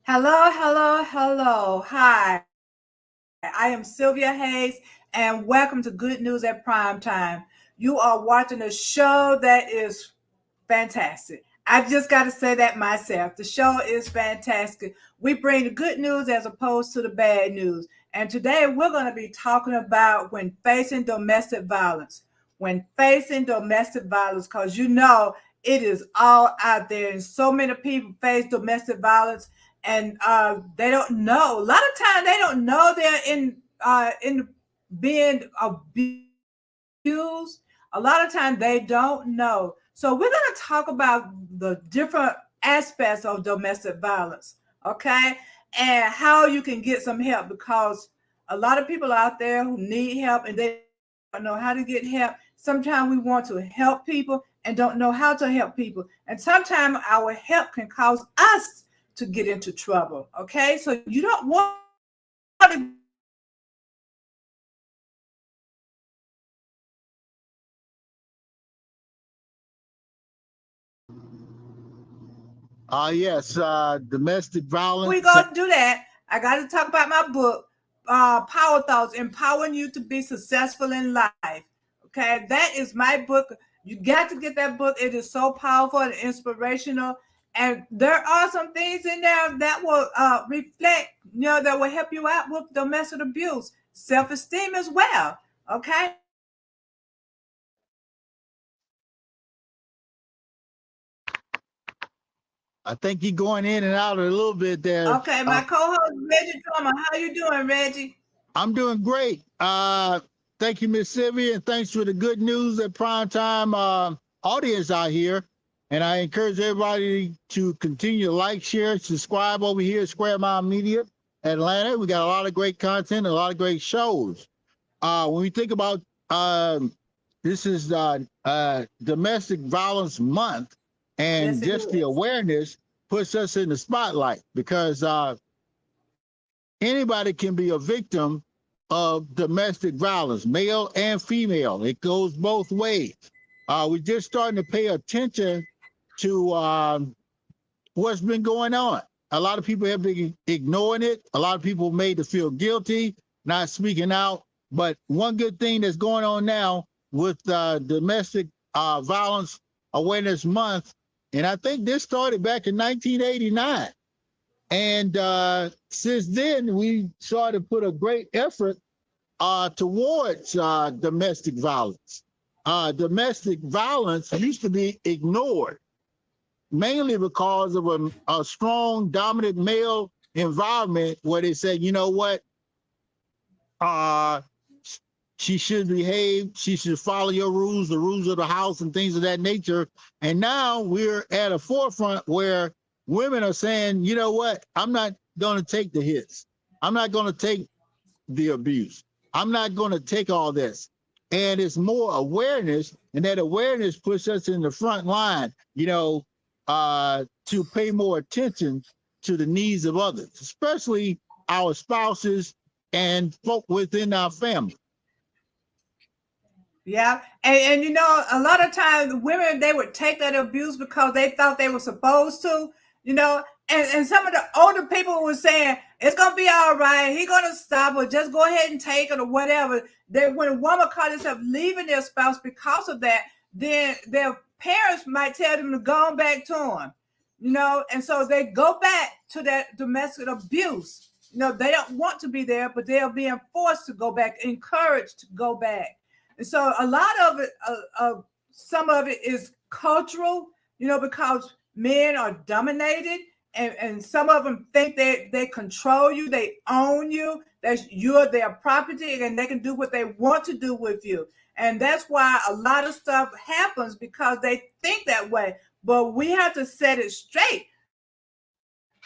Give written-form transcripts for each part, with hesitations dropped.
Hello, hello, hello. Hi, I am Sylvia Hayes, and welcome to Good News at Prime Time. You are watching a show that is fantastic. I just got to say that myself. The show is fantastic. We bring the good news as opposed to the bad news. And today we're going to be talking about when facing domestic violence. When facing domestic violence, because it is all out there, and so many people face domestic violence, and they don't know. A lot of times they don't know they're in being abused. A lot of times they don't know. So we're going to talk about the different aspects of domestic violence, okay? And how you can get some help, because a lot of people out there who need help and they don't know how to get help. Sometimes we want to help people and don't know how to help people. And sometimes our help can cause us to get into trouble, okay? So you don't want to get into trouble. So today we're going to be talking about domestic violence. So let's get started. Yes, domestic Before we violence. go do that, I got to talk about my book, Power Thoughts, Empowering You to Be Successful in Life. Okay, that is my book. You got to get that book. It is so powerful and inspirational. And there are some things in there that will reflect, that will help you out with domestic abuse, self esteem as well. Okay, I think you're going in and out a little bit there. okay. My co-host Reggie Drummer, how you doing, Reggie? I'm doing great. Thank you, Miss Sylvia, and thanks for the good news at prime time audience out here. And I encourage everybody to continue to like, share, subscribe over here at Square Mile Media Atlanta. We got a lot of great content, a lot of great shows. When we think about this is domestic violence month, and Yes, it just the is. awareness puts us in the spotlight because anybody can be a victim of domestic violence, male and female. It goes both ways. We're just starting to pay attention to what's been going on. A lot of people have been ignoring it. A lot of people made to feel guilty, not speaking out. But one good thing that's going on now with domestic violence awareness month, and I think this started back in 1989. And since then, we started to put a great effort towards domestic violence. Domestic violence used to be ignored mainly because of a strong, dominant male environment where they said, you know what, uh, she should behave, she should follow your rules, the rules of the house, and things of that nature. And now we're at a forefront where women are saying, you know what, I'm not going to take the hits. I'm not going to take the abuse. I'm not going to take all this. And it's more awareness, and that awareness puts us in the front line, to pay more attention to the needs of others, especially our spouses and folk within our family. Yeah. And a lot of times women, they would take that abuse because they thought they were supposed to, and some of the older people were saying, it's gonna be all right, he gonna stop, or just go ahead and take it or whatever. That when a woman caught herself leaving their spouse because of that, then their parents might tell them to go back to him. And so they go back to that domestic abuse. They don't want to be there, but they're being forced to go back, encouraged to go back. And so a lot of it, some of it is cultural, because men are dominated, and some of them think they control you, they own you, that you're their property, and they can do what they want to do with you. And that's why a lot of stuff happens because they think that way. But we have to set it straight.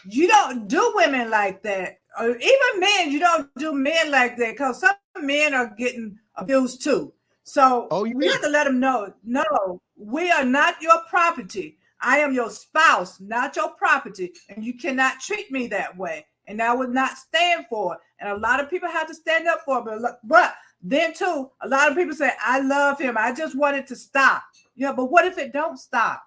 You don't do women like that. Or even men, you don't do men like that, because some men are getting abused too. So we Oh, have to yeah. let them know, no, we are not your property. I am your spouse, not your property, and you cannot treat me that way. And I would not stand for it. And a lot of people have to stand up for it. But then too, a lot of people say, I love him, I just want it to stop. But what if it don't stop?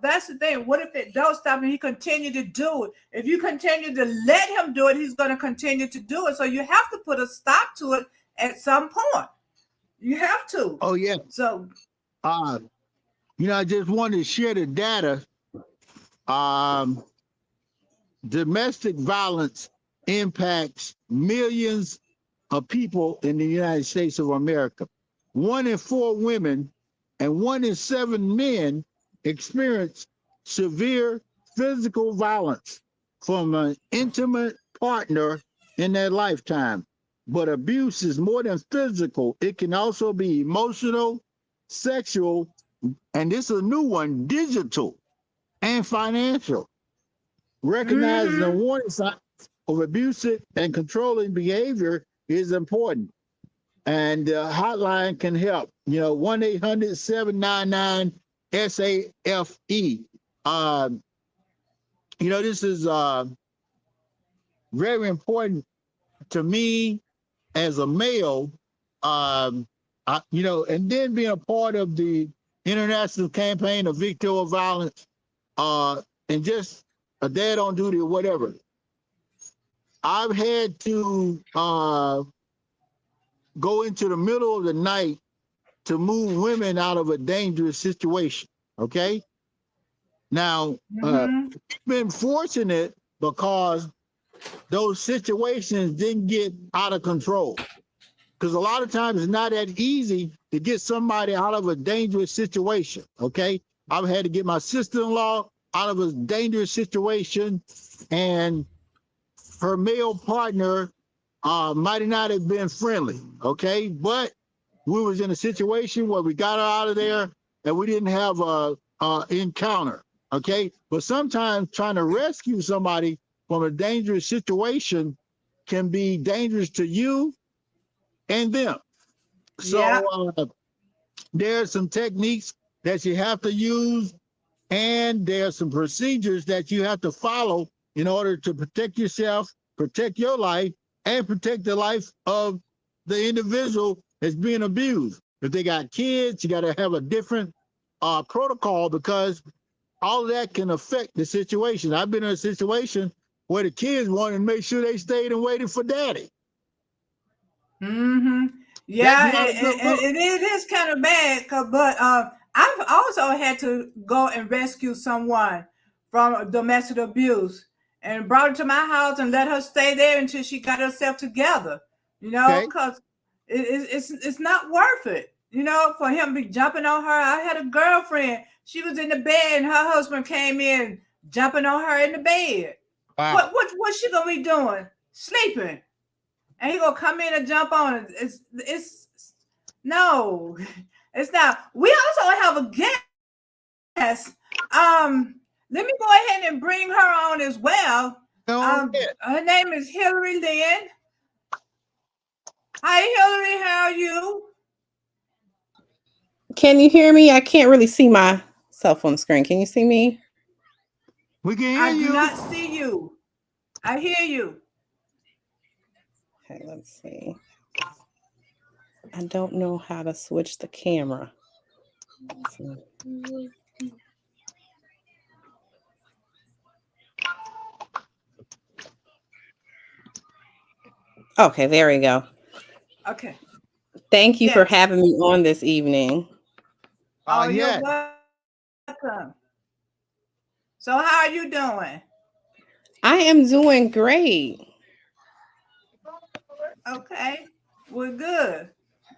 That's the thing. What if it don't stop and he continue to do it? If you continue to let him do it, he's going to continue to do it. So you have to put a stop to it at some point. You have to. Oh yeah. So, Uh, I just wanted to share the data. Um, Domestic violence impacts millions of people in the United States of America. 1 in 4 women and 1 in 7 men experience severe physical violence from an intimate partner in their lifetime. But abuse is more than physical, it can also be emotional, sexual, and this is a new one, digital and financial. Recognizing the mm-hmm. warning signs of abusive and controlling behavior is important. And the hotline can help. 1-800-799-SAFE. This is very important to me as a male. And then being a part of the international campaign of victim of violence, and just a dad on duty or whatever. I've had to go into the middle of the night to move women out of a dangerous situation. Okay. Now, Mm-hmm. it's been fortunate because those situations didn't get out of control. Because a lot of times it's not that easy to get somebody out of a dangerous situation. Okay. I've had to get my sister-in-law out of a dangerous situation, and her male partner might not have been friendly, okay? But we was in a situation where we got her out of there and we didn't have a encounter, okay? But sometimes trying to rescue somebody from a dangerous situation can be dangerous to you and them. Yeah. So there are some techniques that you have to use, and there are some procedures that you have to follow in order to protect yourself, protect your life, and protect the life of the individual that's being abused. If they got kids, you got to have a different protocol, because all of that can affect the situation. I've been in a situation where the kids wanted to make sure they stayed and waited for daddy. Mm-hmm. That's Yeah, not a good and look. it is kind of bad, but I've also had to go and rescue someone from domestic abuse and brought her to my house and let her stay there until she got herself together. Okay. Because it's not worth it. For him to be jumping on her. I had a girlfriend. She was in the bed and her husband came in jumping on her in the bed. Wow. What's she gonna be doing? Sleeping, and he gonna come in and jump on it. It's no, it's not. We also have a guest. Let me go ahead and bring her on as well. Go ahead. Her name is Hillary Lynn. Hi, Hillary. How are you? Can you hear me? I can't really see my cell phone screen. Can you see me? We can hear I do you. not see you. I hear you. Okay, let's see. I don't know how to switch the camera. So- Okay, there we go. Okay. Thank you for Yes. having me on this evening. Oh, you're Yeah. welcome. So, how are you doing? I am doing great. Okay. Well, good.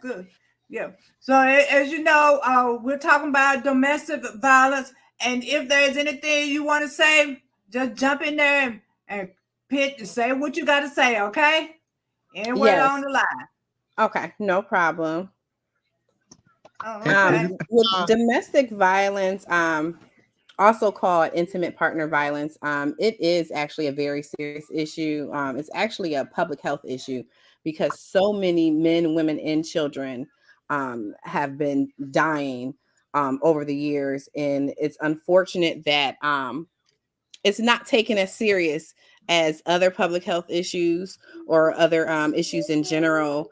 Good. Yeah. So as you know, we're talking about domestic violence, and if there's anything you want to say, just jump in there and say what you got to say. Okay. Anywhere on Yes. the line. Okay, no problem. Oh, And, okay. With domestic violence, also called intimate partner violence, it is actually a very serious issue. It's actually a public health issue because so many men, women, and children have been dying over the years. And it's unfortunate that it's not taken as serious as other public health issues or other issues in general.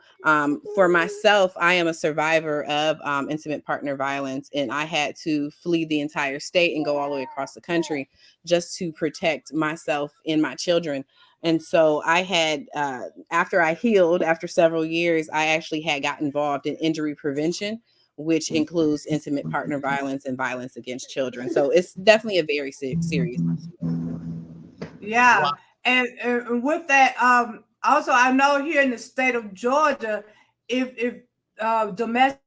For myself, I am a survivor of intimate partner violence, and I had to flee the entire state and go all the way across the country just to protect myself and my children. And so I had, after I healed, after several years, I actually had got involved in injury prevention, which includes intimate partner violence and violence against children. So it's definitely a very serious issue. Yeah, and with that, also I know here in the state of Georgia, if domestic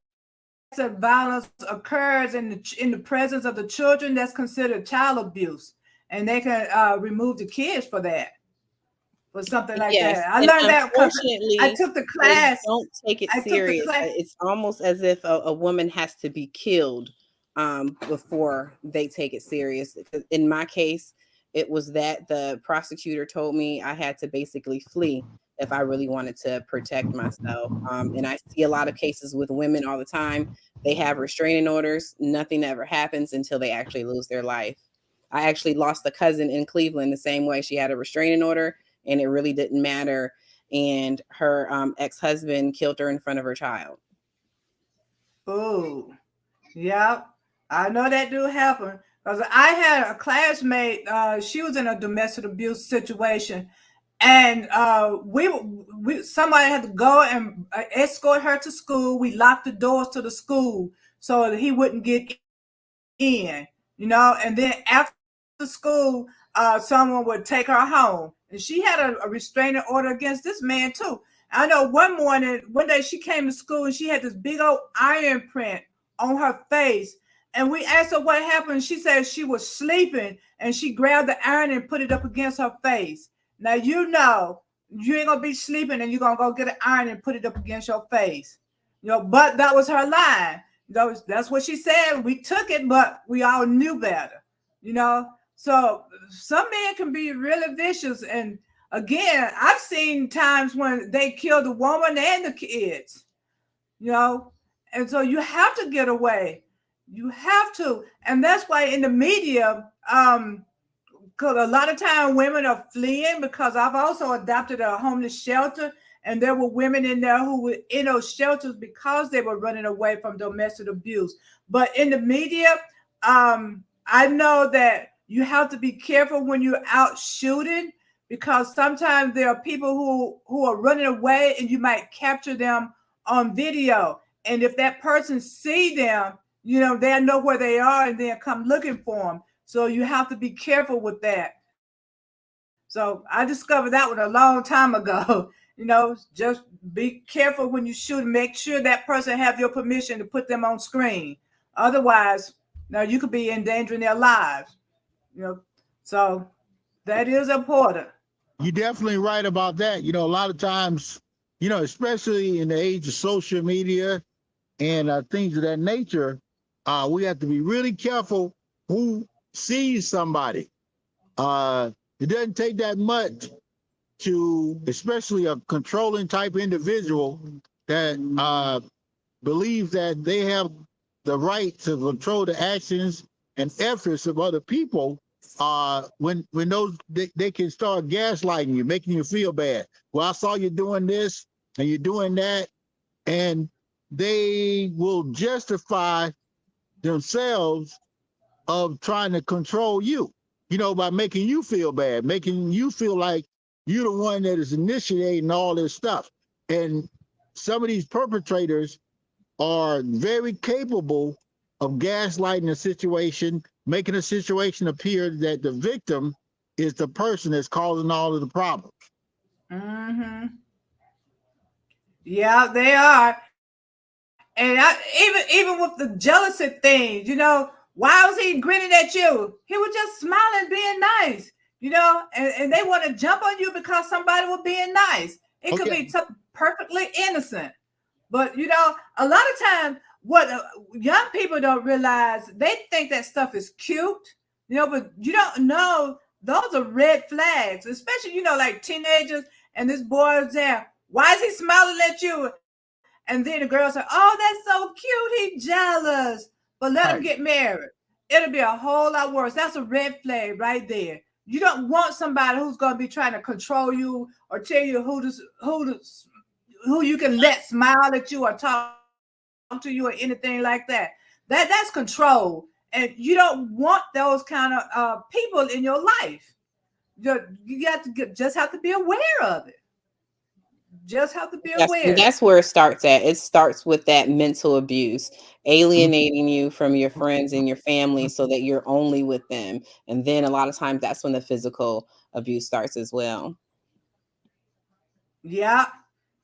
violence occurs in the presence of the children, that's considered child abuse, and they can remove the kids for that, for something like that. Yes, I and learned that because I unfortunately, took the they class. don't take it I took the serious. class. It's almost as if a woman has to be killed before they take it serious. In my case, it was that the prosecutor told me I had to basically flee if I really wanted to protect myself. And I see a lot of cases with women all the time. They have restraining orders. Nothing ever happens until they actually lose their life. I actually lost a cousin in Cleveland the same way. She had a restraining order and it really didn't matter. And her ex-husband killed her in front of her child. Oh, yeah, I know that do happen because I had a classmate. She was in a domestic abuse situation, and we somebody had to go and escort her to school. We locked the doors to the school so that he wouldn't get in, and then after school, someone would take her home. And she had a restraining order against this man too. I know one day she came to school and she had this big old iron print on her face. And we asked her what happened. She said she was sleeping and she grabbed the iron and put it up against her face. Now you ain't gonna be sleeping and you're gonna go get an iron and put it up against your face. But that was her line. That's what she said. We took it, but we all knew better, you know. So some men can be really vicious. And again, I've seen times when they kill the woman and the kids, you know. And so you have to get away. You have to. And that's why in the media, because a lot of time women are fleeing, because I've also adopted a homeless shelter, and there were women in there who were in those shelters because they were running away from domestic abuse. But in the media, I know that you have to be careful when you're out shooting, because sometimes there are people who are running away and you might capture them on video. And if that person see them, they'll know where they are and they'll come looking for them. So you have to be careful with that. So I discovered that one a long time ago. Just be careful when you shoot and make sure that person have your permission to put them on screen. Otherwise, now you could be endangering their lives. You know, so that is important. You're definitely right about that. A lot of times, especially in the age of social media and things of that nature, we have to be really careful who sees somebody. It doesn't take that much to, especially a controlling type individual that believes that they have the right to control the actions and efforts of other people. When those they can start gaslighting you, making you feel bad. Well, I saw you doing this and you're doing that, and they will justify themselves of trying to control you, by making you feel bad, making you feel like you're the one that is initiating all this stuff. And some of these perpetrators are very capable of gaslighting a situation, making a situation appear that the victim is the person that's causing all of the problems. Mm-hmm. Yeah, they are. And even with the jealousy thing, why was he grinning at you? He was just smiling, being nice, and they want to jump on you because somebody was being nice. It could Okay. be perfectly innocent. But a lot of times, what young people don't realize, they think that stuff is cute, but you don't know those are red flags, especially like teenagers. And this boy is there. Why is he smiling at you? And then the girl said, "Oh, that's so cute. He jealous." But let him Right. get married. It'll be a whole lot worse. That's a red flag right there. You don't want somebody who's going to be trying to control you or tell you who you can let smile at you or talk to you or anything like that. That's control, and you don't want those kind of people in your life. You got to just have to be aware of it. Just have to be Yes, and aware. that's where it starts at. It starts with that mental abuse, alienating you from your friends and your family so that you're only with them. And then a lot of times that's when the physical abuse starts as well. Yeah,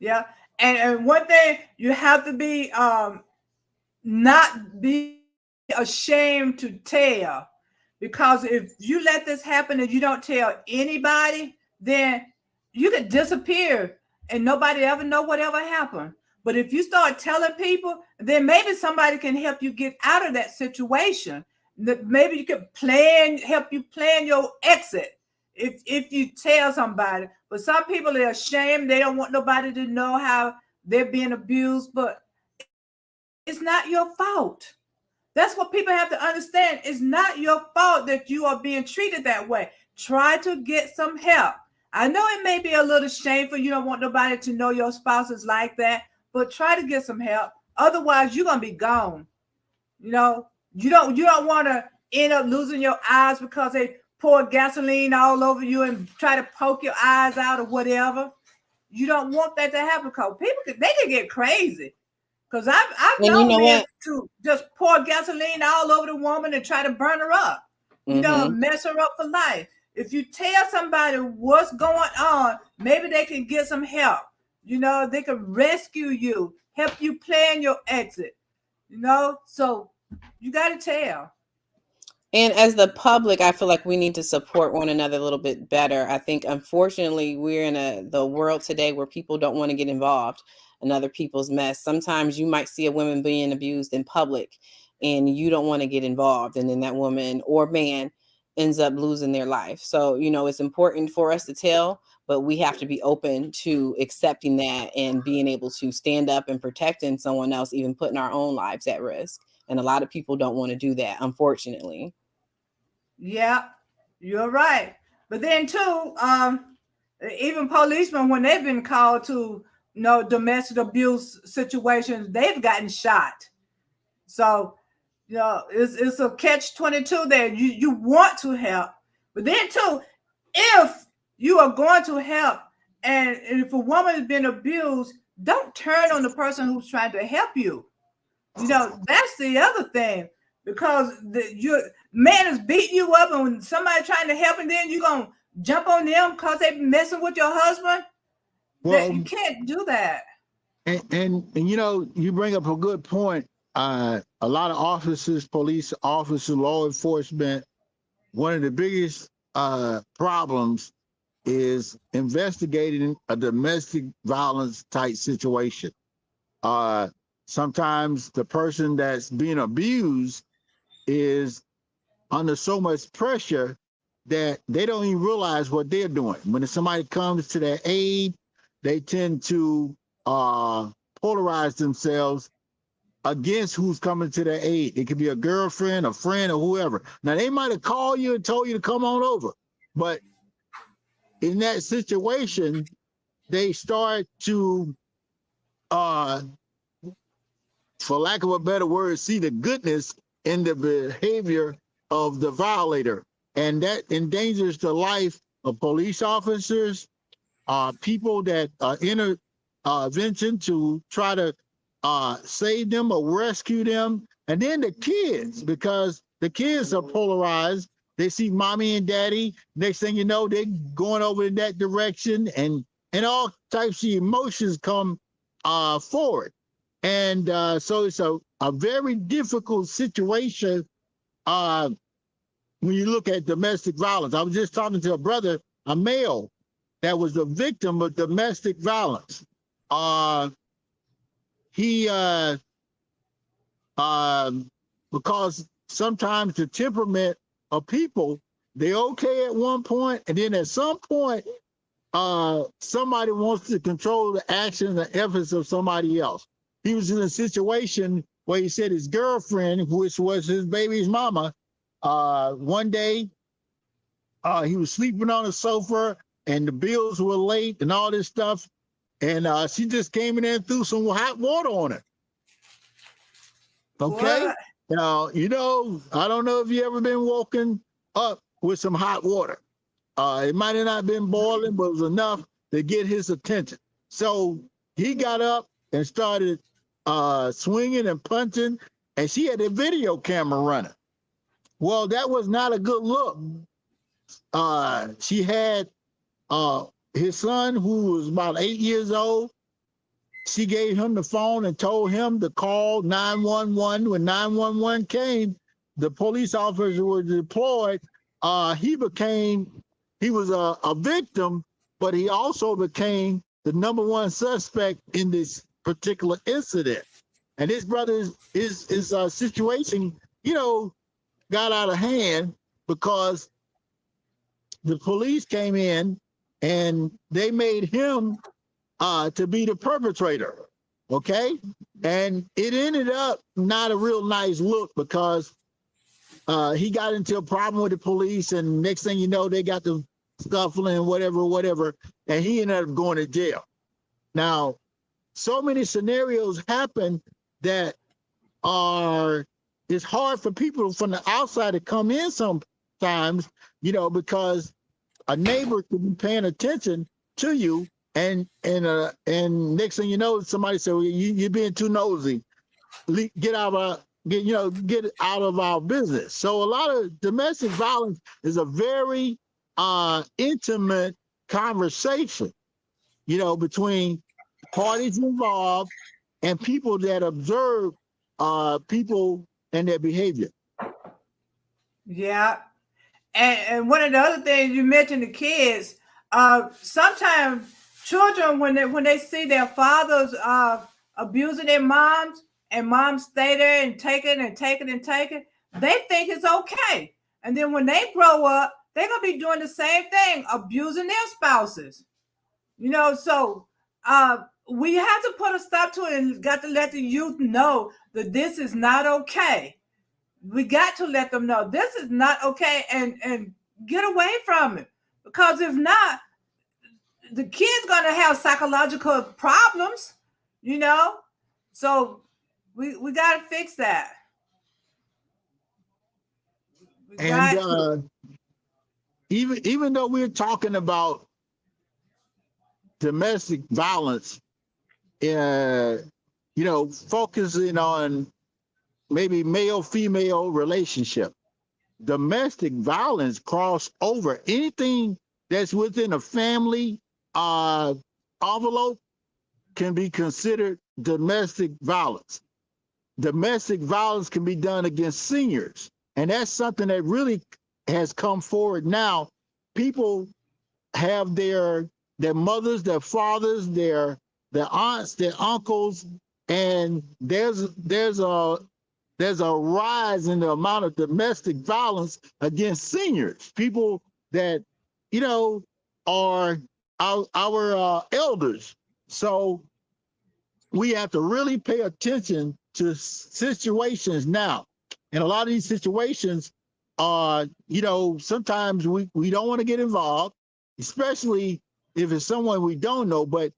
yeah. And one thing you have to be not be ashamed to tell, because if you let this happen and you don't tell anybody, then you could disappear and nobody ever know whatever happened. But if you start telling people, then maybe somebody can help you get out of that situation. Maybe you could help you plan your exit if you tell somebody. But some people are ashamed; they don't want nobody to know how they're being abused. But it's not your fault. That's what people have to understand. It's not your fault that you are being treated that way. Try to get some help. I know it may be a little shameful. You don't want nobody to know your spouse is like that, but try to get some help. Otherwise, you're gonna be gone. You know, you don't want to end up losing your eyes because they pour gasoline all over you and try to poke your eyes out or whatever. You don't want that to happen because they can get crazy. Because I've And you known know men what? to just pour gasoline all over the woman and try to burn her up, Hmm. mess her up for life. If you tell somebody what's going on, maybe they can get some help. They can rescue you, help you plan your exit. So you got to tell. And as the public, I feel like we need to support one another a little bit better. I think unfortunately we're in the world today where people don't want to get involved in other people's mess. Sometimes you might see a woman being abused in public and you don't want to get involved, and then that woman or man ends up losing their life. So, it's important for us to tell, but we have to be open to accepting that and being able to stand up and protecting someone else, even putting our own lives at risk. And a lot of people don't want to do that, unfortunately. Yeah, you're right. But then too, even policemen when they've been called to domestic abuse situations, they've gotten shot. So it's a catch-22 there. You want to help, but then too, if you are going to help, and if a woman has been abused, don't turn on the person who's trying to help you. That's the other thing, because your man is beating you up, and when somebody trying to help, and then you gonna jump on them because they messing with your husband. That you Well, can't do that. and you bring up a good point. A lot of officers, police officers, law enforcement, one of the biggest problems is investigating a domestic violence type situation. Uh, Sometimes the person that's being abused is under so much pressure that they don't even realize what they're doing. When somebody comes to their aid, they tend to polarize themselves against who's coming to their aid. It could be a girlfriend, a friend, or whoever. Now, they might have called you and told you to come on over, but in that situation, they start to, uh, for lack of a better word, see the goodness in the behavior of the violator. And that endangers the life of police officers, people that intervention to try to save them or rescue them, and then the kids, because the kids are polarized. They see mommy and daddy. Next thing you know, they're going over in that direction, and all types of emotions come forward. And so it's a very difficult situation uh, when you look at domestic violence. I was just talking to a brother, a male, that was a victim of domestic violence. Uh, he, because sometimes the temperament of people, they're okay at one point, and then at some point, somebody wants to control the actions and efforts of somebody else. He was in a situation where he said his girlfriend, which was his baby's mama, one day He was sleeping on the sofa, and the bills were late, and all this stuff. And she just came in there and threw some hot water on it. Okay. What? Now, I don't know if you ever been woken up with some hot water. It might have not been boiling, but it was enough to get his attention. So he got up and started swinging and punching, and she had a video camera running. Well, that was not a good look. She had his son, who was about 8 years old. She gave him the phone and told him to call 911. When 911 came, the police officers were deployed. He was a victim, but he also became the number one suspect in this particular incident. And his brother's situation, got out of hand because the police came in and they made him to be the perpetrator. Okay. And it ended up not a real nice look because he got into a problem with the police, and next thing you know, they got the scuffling, whatever, and he ended up going to jail. Now, so many scenarios happen that it's hard for people from the outside to come in sometimes, because a neighbor could be paying attention to you, and next thing you know, somebody said, well, you're being too nosy. Get out of our business. So a lot of domestic violence is a very intimate conversation, between parties involved and people that observe people and their behavior. Yeah. And one of the other things you mentioned, the kids, sometimes children, when they see their fathers abusing their moms, and moms stay there and take it, they think it's okay. And then when they grow up, they're gonna be doing the same thing, abusing their spouses. So we have to put a stop to it, and got to let the youth know that this is not okay. We got to let them know this is not okay, and get away from it. Because if not, the kid's gonna have psychological problems, So we got to fix that. Even though we're talking about domestic violence, focusing on maybe male-female relationship, domestic violence cross over anything that's within a family envelope can be considered domestic violence. Domestic violence can be done against seniors, and that's something that really has come forward now. People have their mothers, their fathers, their aunts, their uncles, and there's a rise in the amount of domestic violence against seniors, people that are our elders. So we have to really pay attention to situations now. And a lot of these situations are, sometimes we don't want to get involved, especially if it's someone we don't know. But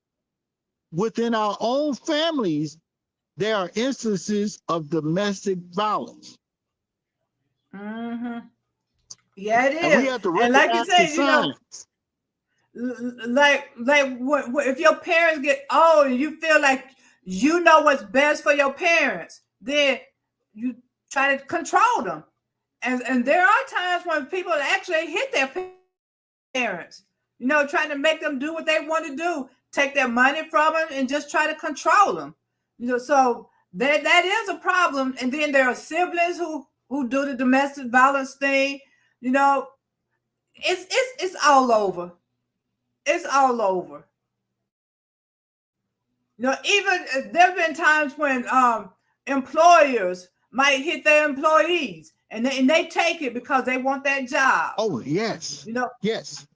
within our own families, there are instances of domestic violence. Mm-hmm. Yeah, it is. And we have to recognize, and like you said, like if your parents get old and you feel like you know what's best for your parents, then you try to control them. And there are times when people actually hit their parents, trying to make them do what they want to do, take their money from them and just try to control them. So that is a problem. And then there are siblings who do the domestic violence thing. It's all over. It's all over. Even there have been times when employers might hit their employees, and they take it because they want that job. Oh, yes. Yes.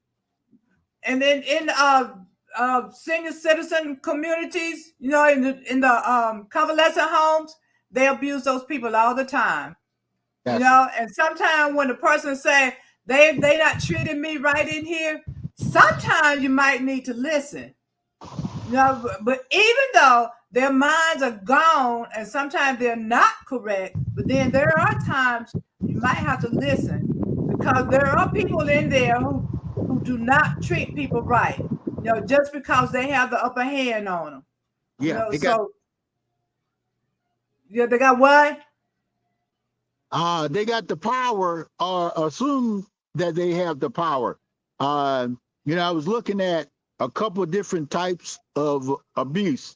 And then in senior citizen communities, in the convalescent homes, they abuse those people all the time. Yes. And sometimes when the person say they not treating me right in here. Sometimes you might need to listen. But even though their minds are gone and sometimes they're not correct, but then there are times you might have to listen because there are people in there who do not treat people right. Just because they have the upper hand on them. Yeah, they got So yeah, they got what? the power, or assume that they have the power. Uh, I was looking at a couple of different types of abuse.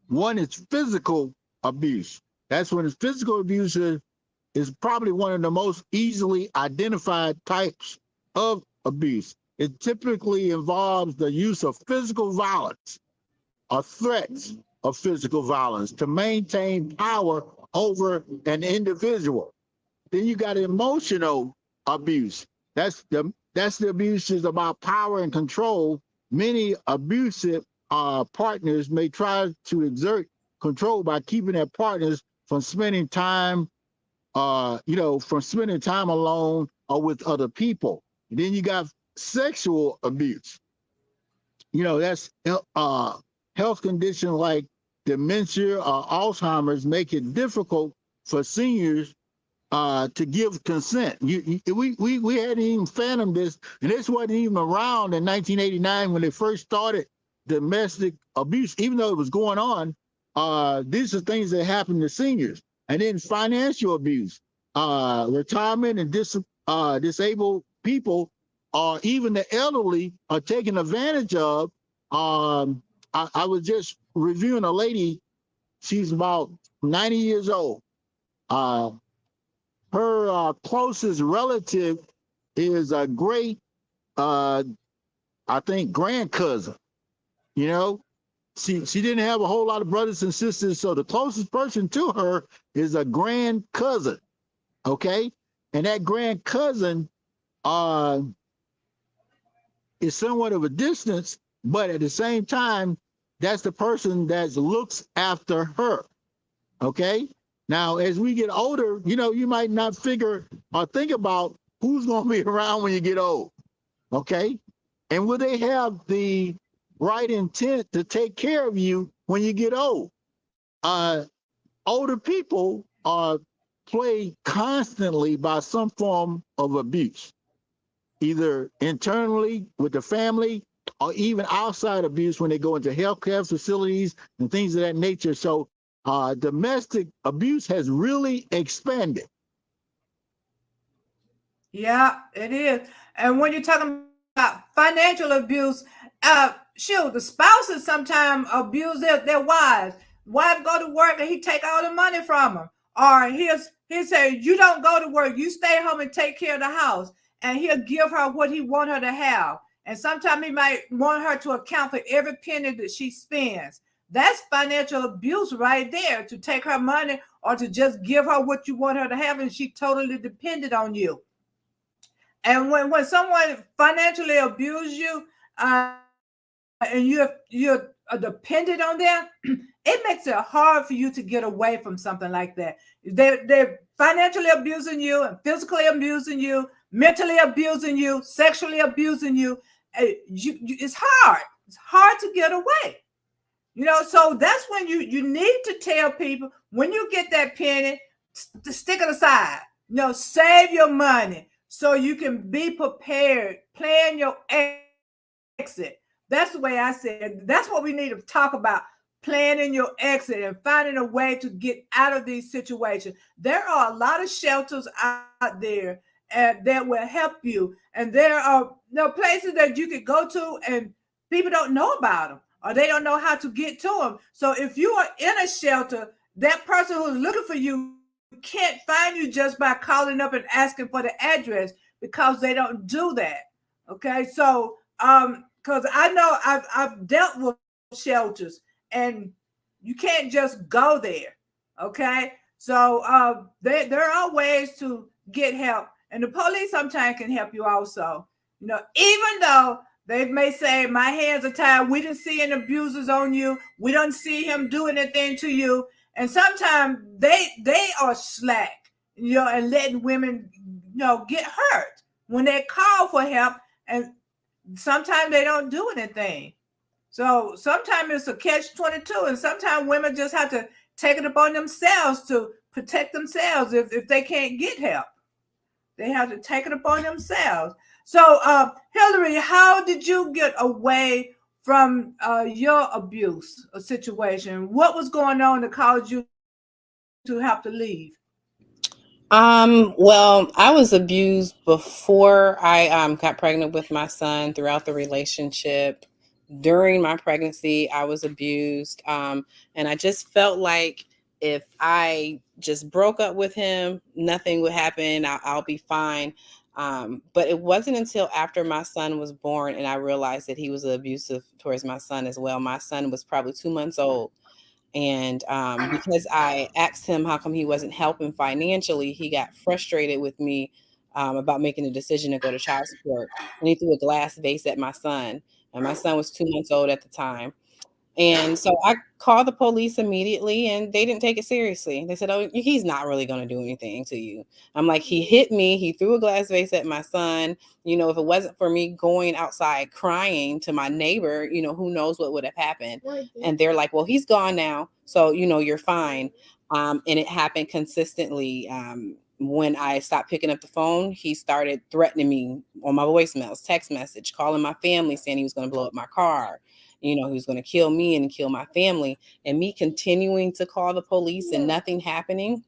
One is physical abuse. That's when it's physical abuse is probably one of the most easily identified types of abuse. It typically involves the use of physical violence or threats of physical violence to maintain power over an individual. Then you got emotional abuse. That's the abuse is about power and control. Many abusive partners may try to exert control by keeping their partners from spending time, from spending time alone or with other people. And then you got sexual abuse. That's health conditions like dementia or Alzheimer's make it difficult for seniors to give consent. We hadn't even fathomed this, and this wasn't even around in 1989 when they first started domestic abuse. Even though it was going on, these are things that happen to seniors. And then financial abuse, retirement and disabled people, or even the elderly, are taken advantage of. I was just reviewing a lady. She's about 90 years old. Her closest relative is a great, I think, grand cousin. You know, she didn't have a whole lot of brothers and sisters, so the closest person to her is a grand cousin. Okay, and that grand cousin uh, is somewhat of a distance, but at the same time, that's the person that looks after her. Okay. Now, as we get older, you might not figure or think about who's going to be around when you get old. Okay. And will they have the right intent to take care of you when you get old? Older people are plagued constantly by some form of abuse, either internally with the family or even outside abuse when they go into healthcare facilities and things of that nature. So domestic abuse has really expanded. Yeah, it is. And when you're talking about financial abuse, shoot, the spouses sometimes abuse their wives. Wife go to work and he take all the money from her. Or he'll say, you don't go to work, you stay home and take care of the house. And he'll give her what he want her to have. And sometimes he might want her to account for every penny that she spends. That's financial abuse right there, to take her money or to just give her what you want her to have, and she totally depended on you. And when someone financially abuses you, and you're dependent on them, it makes it hard for you to get away from something like that. They're financially abusing you and physically abusing you, mentally abusing you, sexually abusing you. It's hard. It's hard to get away. So that's when you need to tell people, when you get that penny, to stick it aside. Save your money so you can be prepared. Plan your exit. That's the way I said. That's what we need to talk about. Planning your exit and finding a way to get out of these situations. There are a lot of shelters out there that will help you. And there are places that you could go to and people don't know about them, or they don't know how to get to them. So if you are in a shelter, that person who's looking for you can't find you just by calling up and asking for the address, because they don't do that. Okay. So because I know I've dealt with shelters, and you can't just go there. Okay. So there are ways to get help, and the police sometimes can help you also. Even though they may say, my hands are tied, we didn't see any abusers on you, we don't see him do anything to you. And sometimes they are slack, and letting women, get hurt. when they call for help, and sometimes they don't do anything. So sometimes it's a catch 22, and sometimes women just have to take it upon themselves to protect themselves if they can't get help. They have to take it upon themselves. So, Hillary, how did you get away from your abuse situation? What was going on that caused you to have to leave? Well, I was abused before I got pregnant with my son, throughout the relationship. During my pregnancy, I was abused. And I just felt like if I just broke up with him, nothing would happen. I'll be fine. But it wasn't until after my son was born and I realized that he was abusive towards my son as well. My son was probably 2 months old. And because I asked him how come he wasn't helping financially, he got frustrated with me about making a decision to go to child support. And he threw a glass vase at my son. And my son was 2 months old at the time. And so I called the police immediately and they didn't take it seriously. They said, "Oh, he's not really going to do anything to you." I'm like, "He hit me. He threw a glass vase at my son. If it wasn't for me going outside crying to my neighbor, who knows what would have happened." And they're like, "Well, he's gone now. So, you're fine." And it happened consistently. When I stopped picking up the phone, he started threatening me on my voicemails, text message, calling my family saying he was going to blow up my car. He was going to kill me and kill my family. And me continuing to call the police and nothing happening,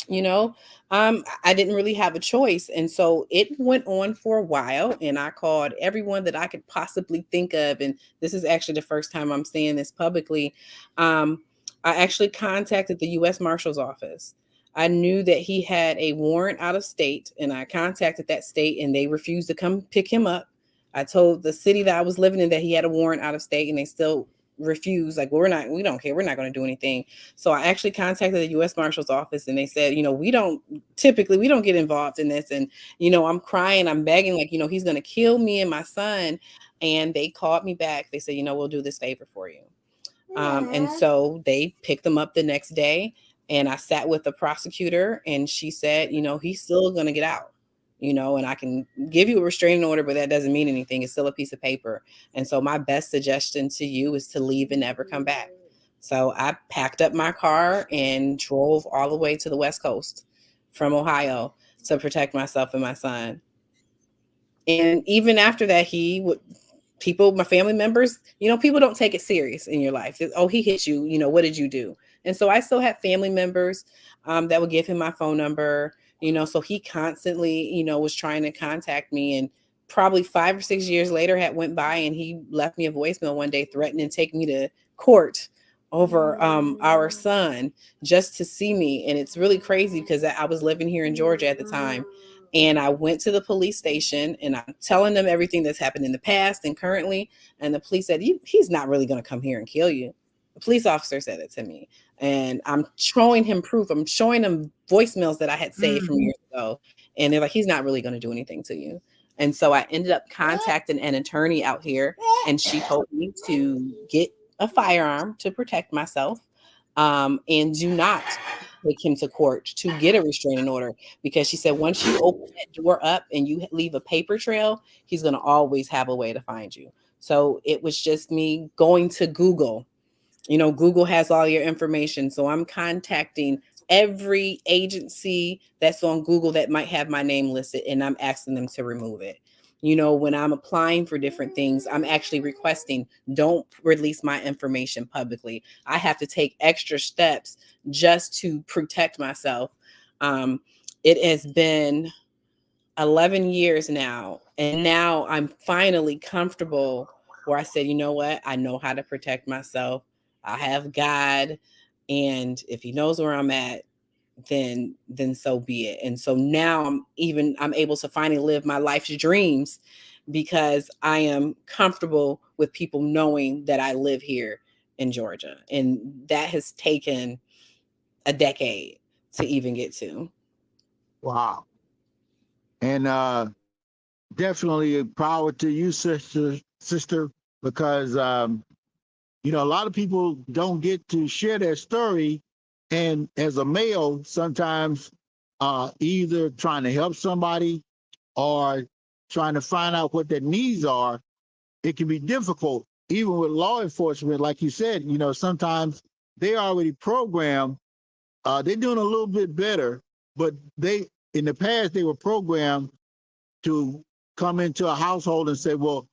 you know I didn't really have a choice. And so it went on for a while, and I called everyone that I could possibly think of. And this is actually the first time I'm saying this publicly. I actually contacted the U.S. Marshal's office. I knew that he had a warrant out of state, and I contacted that state and they refused to come pick him up. I told the city that I was living in that he had a warrant out of state, and they still refused. Like, well, we don't care, we're not going to do anything. So I actually contacted the U.S. Marshal's office, and they said, we don't get involved in this. And I'm crying, I'm begging, like, he's going to kill me and my son. And they called me back. They said, we'll do this favor for you. And so they picked them up the next day, and I sat with the prosecutor, and she said, he's still going to get out. And I can give you a restraining order, but that doesn't mean anything. It's still a piece of paper. And so my best suggestion to you is to leave and never come back. So I packed up my car and drove all the way to the West Coast from Ohio to protect myself and my son. And even after that, my family members, people don't take it serious in your life. Oh, he hit you, what did you do? And so I still had family members that would give him my phone number, so he constantly, was trying to contact me. And probably 5 or 6 years later had went by, and he left me a voicemail one day threatening to take me to court over our son, just to see me. And it's really crazy because I was living here in Georgia at the time. And I went to the police station and I'm telling them everything that's happened in the past and currently. And the police said, he's not really going to come here and kill you. The police officer said it to me. And I'm showing him proof. I'm showing him voicemails that I had saved from years ago. And they're like, he's not really going to do anything to you. And so I ended up contacting an attorney out here, and she told me to get a firearm to protect myself, and do not take him to court to get a restraining order, because she said once you open that door up and you leave a paper trail, he's going to always have a way to find you. So it was just me going to Google. Google has all your information. So I'm contacting every agency that's on Google that might have my name listed, and I'm asking them to remove it. When I'm applying for different things, I'm actually requesting, don't release my information publicly. I have to take extra steps just to protect myself. It has been 11 years now, and now I'm finally comfortable where I said, you know what? I know how to protect myself. I have God, and if he knows where I'm at, then so be it. And so now I'm able to finally live my life's dreams, because I am comfortable with people knowing that I live here in Georgia. And that has taken a decade to even get to. Wow. And definitely power to you, sister, because a lot of people don't get to share their story. And as a male, sometimes either trying to help somebody or trying to find out what their needs are, it can be difficult. Even with law enforcement, like you said, sometimes they already programmed. They're doing a little bit better, but in the past they were programmed to come into a household and say, "Well,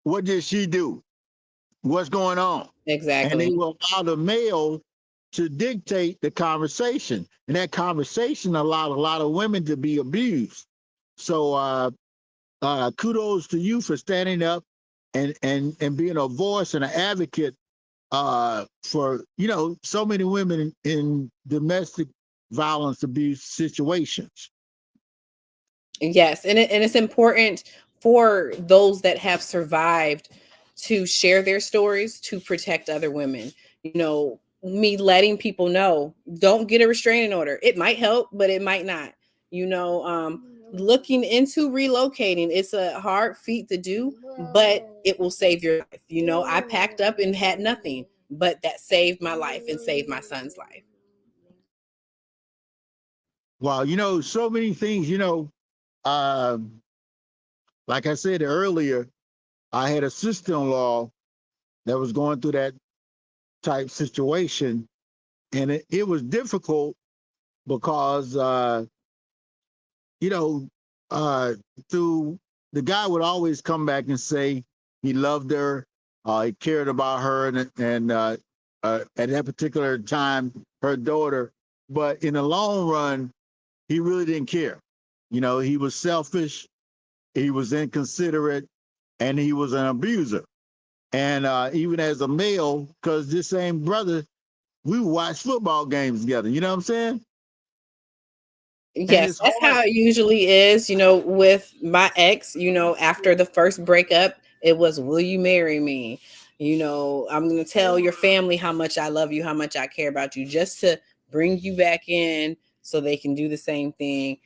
what did she do? What's going on?" And they Exactly. will allow the male to dictate the conversation, and that conversation allowed a lot of women to be abused. So kudos to you for standing up and being a voice and an advocate for so many women in domestic violence abuse situations. Yes, and it's important for those that have survived to share their stories to protect other women. Me letting people know, don't get a restraining order. It might help, but it might not. Looking into relocating, it's a hard feat to do, but it will save your life. I packed up and had nothing, but that saved my life and saved my son's life. Wow, so many things. Um, like I said earlier, I had a sister-in-law that was going through that type situation, and it was difficult because you know, uh, through the guy would always come back and say he loved her, he cared about her, and at that particular time, her daughter. But in the long run, he really didn't care. He was selfish, he was inconsiderate, and he was an abuser. And even as a male, because this same brother, we watch football games together. You know what I'm saying? And Yes, it's that's hard. how it usually is, with my ex, after the first breakup, it was, will you marry me? I'm going to tell your family how much I love you, how much I care about you, just to bring you back in so they can do the same thing,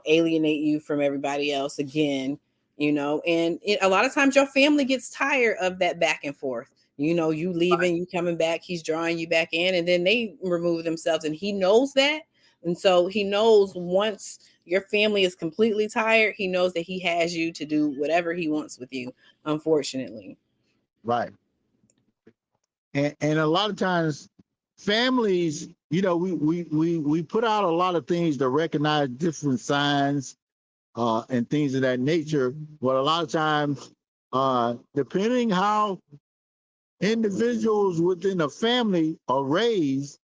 alienate you from everybody else again, and a lot of times your family gets tired of that back and forth. You leaving, you coming back, he's drawing you back in, and then they remove themselves, and he knows that. And so he knows once your family is completely tired, he knows that he has you to do whatever he wants with you, unfortunately. Right. And a lot of times families, we put out a lot of things to recognize different signs and things of that nature. But a lot of times, depending how individuals within a family are raised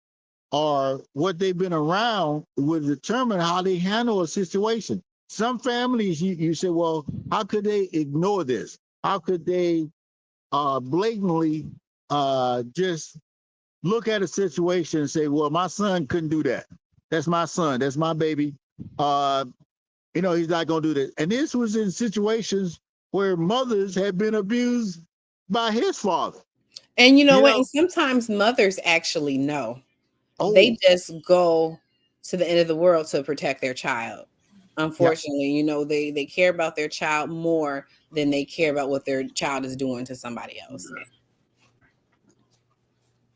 or what they've been around will determine how they handle a situation. Some families, you say, well, how could they ignore this? How could they blatantly just look at a situation and say, well, my son couldn't do that. That's my son. That's my baby. Uh, he's not going to do this. And this was in situations where mothers had been abused by his father. And you know You what? know, And sometimes mothers actually know. They oh, just go to the end of the world to protect their child. yeah, Unfortunately, they care about their child more than they care about what their child is doing to somebody else.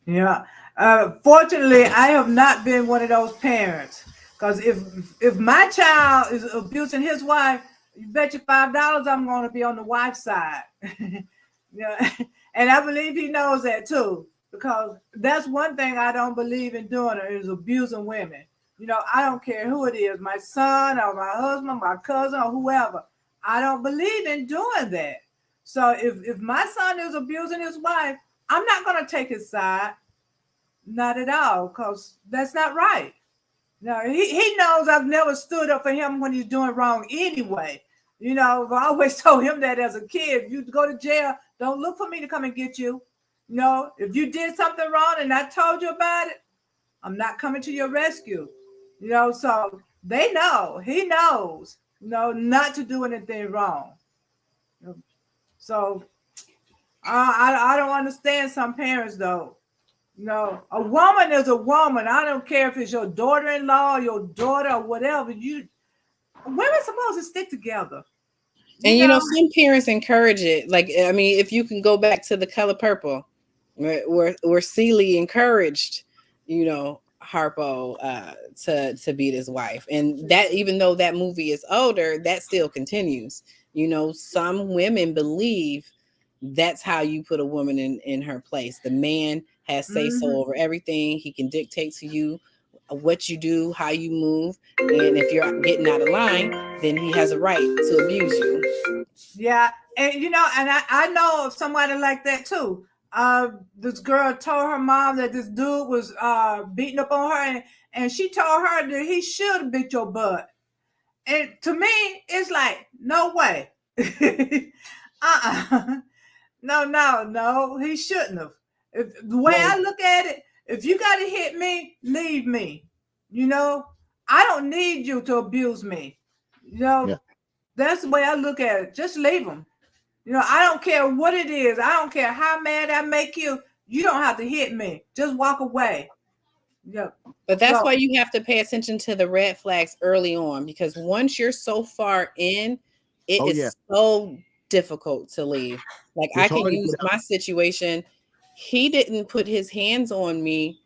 Yeah. Fortunately, I have not been one of those parents. Because if my child is abusing his wife, you bet you $5 I'm going to be on the wife's side. Yeah, and I believe he knows that too. Because that's one thing I don't believe in doing is abusing women. I don't care who it is, my son or my husband, my cousin or whoever. I don't believe in doing that. So if my son is abusing his wife, I'm not going to take his side. Not at all, because that's not right. No, he knows I've never stood up for him when he's doing wrong anyway. I always told him that as a kid. If you go to jail, don't look for me to come and get you. If you did something wrong and I told you about it, I'm not coming to your rescue. So they know, he knows, not to do anything wrong. So I don't understand some parents though. No, a woman is a woman. I don't care if it's your daughter-in-law, your daughter, or whatever. Women supposed to stick together. You And know, some parents encourage it. Like, I mean, if you can go back to The Color Purple, where Celie encouraged, Harpo to beat his wife. And that, even though that movie is older, that still continues. Some women believe that's how you put a woman in her place. The man has say so over everything. He can dictate to you what you do, how you move, and if you're getting out of line, then he has a right to abuse you. Yeah, and and I know of somebody like that too. This girl told her mom that this dude was beating up on her, and she told her that he should have beat your butt. And to me, it's like, no way. No, he shouldn't have. The way Well, I look at it, if you got to hit me, leave me. I don't need you to abuse me. yeah. That's the way I look at it. Just leave them. I don't care what it is. I don't care how mad I make you. You don't have to hit me. Just walk away. Yeah. But that's So, why you have to pay attention to the red flags early on, because once you're so far in, it Oh yeah. is so difficult to leave. Like, I It's can hard to use get out. my situation. He didn't put his hands on me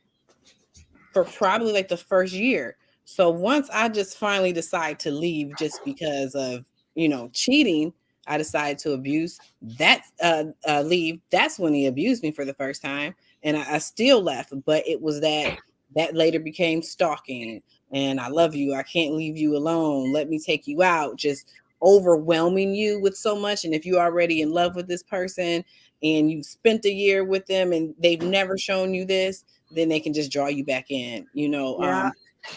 for probably like the first year. So once I just finally decide to leave just because of, cheating, I decided to leave. That's when he abused me for the first time. And I still left, but it was that later became stalking. And I love you. I can't leave you alone. Let me take you out. Just overwhelming you with so much. And if you're already in love with this person and you spent a year with them and they've never shown you this, then they can just draw you back in. yeah.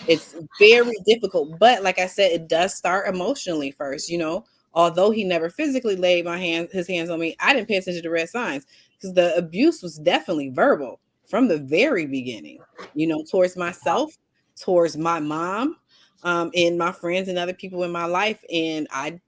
It's very difficult. But like I said, it does start emotionally first. Although he never physically laid his hands on me, I didn't pay attention to red signs, because the abuse was definitely verbal from the very beginning, towards myself, towards my mom, and my friends and other people in my life. And I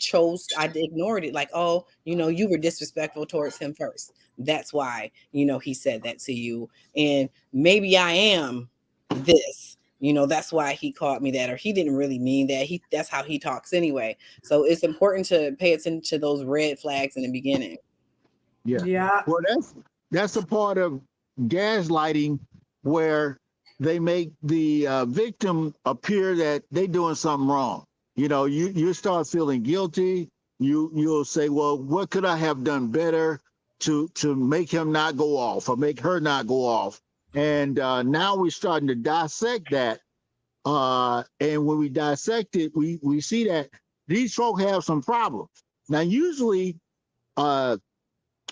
ignored it. Like, oh, you were disrespectful towards him first. That's why, he said that to you. And maybe I am this, that's why he called me that, or he didn't really mean that. That's how he talks anyway. So it's important to pay attention to those red flags in the beginning. Yeah. Yeah. Well, that's a part of gaslighting, where they make the victim appear that they doing something wrong. You start feeling guilty. You'll say, well, what could I have done better to make him not go off or make her not go off? And now we're starting to dissect that. And when we dissect it, we see that these folk have some problems. Now, usually, uh,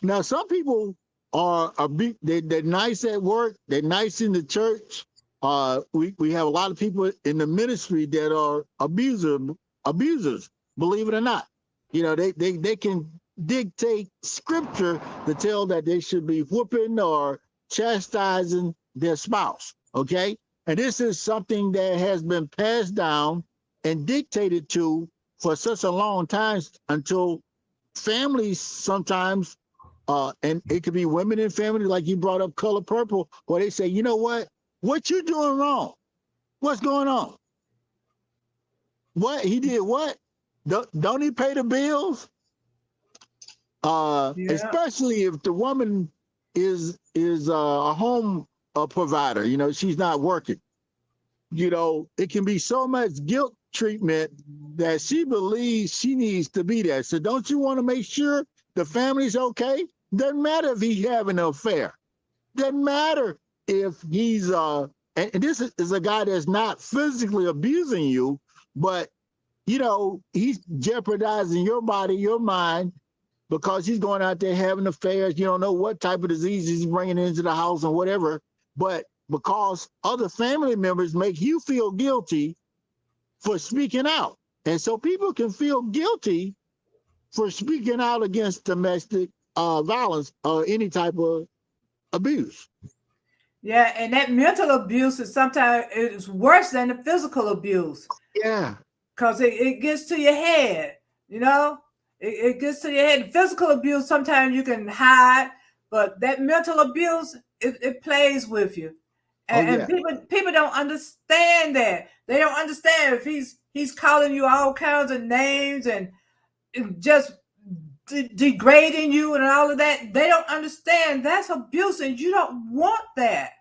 now, some people they're nice at work, they're nice in the church. We have a lot of people in the ministry that are abusers, believe it or not. They can dictate scripture to tell that they should be whooping or chastising their spouse. Okay, and this is something that has been passed down and dictated to for such a long time, until families sometimes, and it could be women in family, like you brought up Color Purple, where they say, you know what you doing wrong? What's going on? What he did? What? Don't he pay the bills? Yeah. Especially if the woman is a home provider. She's not working. It can be so much guilt treatment that she believes she needs to be there. So don't you want to make sure the family's okay? Doesn't matter if he's having an affair. Doesn't matter if he's and this is a guy that's not physically abusing you, but he's jeopardizing your body, your mind, because he's going out there having affairs. You don't know what type of diseases he's bringing into the house and whatever. But because other family members make you feel guilty for speaking out. And so people can feel guilty for speaking out against domestic violence or any type of abuse. Yeah. And that mental abuse is sometimes it's worse than the physical abuse, Yeah. because it gets to your head, you know? It gets to your head. Physical abuse, sometimes you can hide, but that mental abuse, it plays with you. Oh, And yeah. people don't understand that. They don't understand if he's calling you all kinds of names and just degrading you and all of that. They don't understand that's abuse, and you don't want that.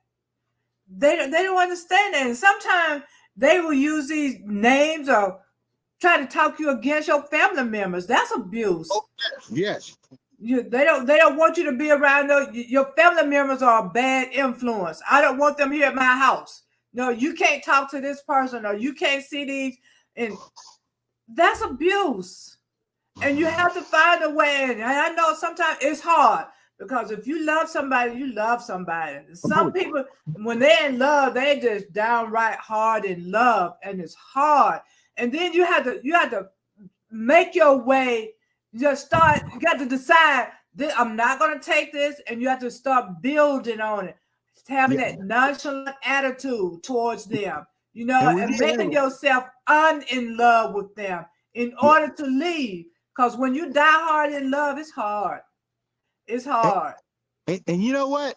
they don't understand that. And sometimes they will use these names or try to talk you against your family members. That's abuse. Oh, yes. They don't want you to be around your family members are a bad influence. I don't want them here at my house. No, you can't talk to this person or you can't see these, and that's abuse. And you have to find a way. And I know sometimes it's hard because if you love somebody, you love somebody. Some people, when they're in love, they just downright hard in love, and it's hard. And then you have to make your way. Just start. You got to decide. I'm not going to take this, and you have to start building on it, having Yeah. that nonchalant attitude towards them. And we And did making yourself in love with them in order to leave. Because when you die hard in love, it's hard. It's and, hard. and you know what?